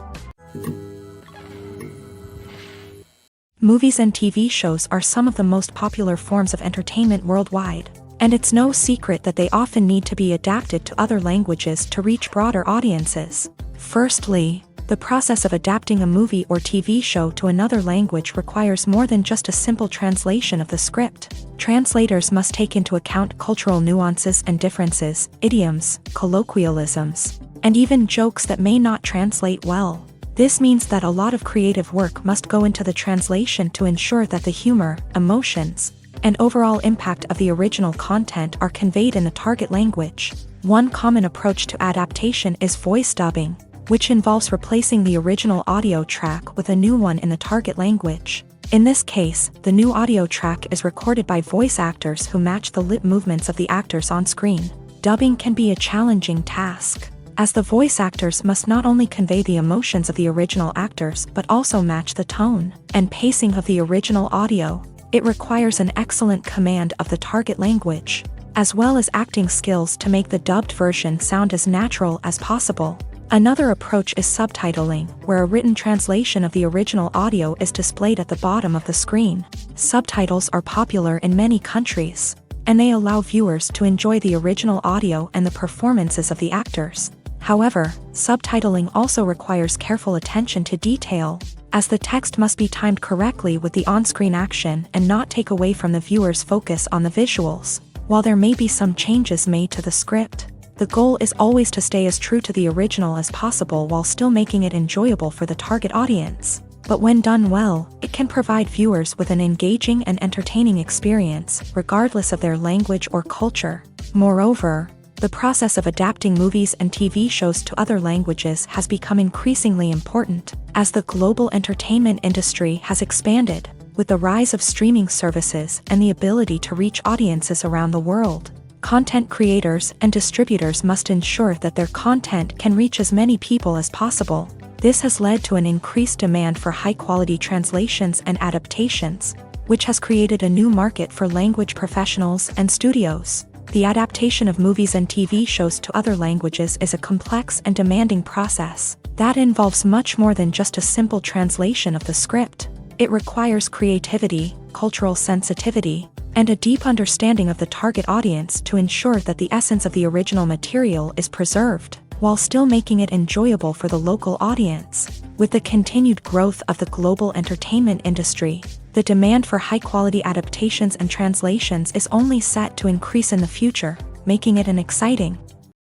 [SPEAKER 1] Movies and TV shows are some of the most popular forms of entertainment worldwide, and it's no secret that they often need to be adapted to other languages to reach broader audiences. Firstly, the process of adapting a movie or TV show to another language requires more than just a simple translation of the script. Translators must take into account cultural nuances and differences, idioms, colloquialisms, and even jokes that may not translate well. This means that a lot of creative work must go into the translation to ensure that the humor, emotions, and overall impact of the original content are conveyed in the target language. One common approach to adaptation is voice dubbing, which involves replacing the original audio track with a new one in the target language. In this case, the new audio track is recorded by voice actors who match the lip movements of the actors on screen. Dubbing can be a challenging task, as the voice actors must not only convey the emotions of the original actors but also match the tone and pacing of the original audio. It requires an excellent command of the target language, as well as acting skills to make the dubbed version sound as natural as possible. Another approach is subtitling, where a written translation of the original audio is displayed at the bottom of the screen. Subtitles are popular in many countries, and they allow viewers to enjoy the original audio and the performances of the actors. However, subtitling also requires careful attention to detail, as the text must be timed correctly with the on-screen action and not take away from the viewer's focus on the visuals. While there may be some changes made to the script, the goal is always to stay as true to the original as possible while still making it enjoyable for the target audience. But when done well, it can provide viewers with an engaging and entertaining experience, regardless of their language or culture. Moreover, the process of adapting movies and TV shows to other languages has become increasingly important, as the global entertainment industry has expanded, with the rise of streaming services and the ability to reach audiences around the world. Content creators and distributors must ensure that their content can reach as many people as possible. This has led to an increased demand for high-quality translations and adaptations, which has created a new market for language professionals and studios. The adaptation of movies and TV shows to other languages is a complex and demanding process that involves much more than just a simple translation of the script. It requires creativity, cultural sensitivity, and a deep understanding of the target audience to ensure that the essence of the original material is preserved, while still making it enjoyable for the local audience. With the continued growth of the global entertainment industry, the demand for high-quality adaptations and translations is only set to increase in the future, making it an exciting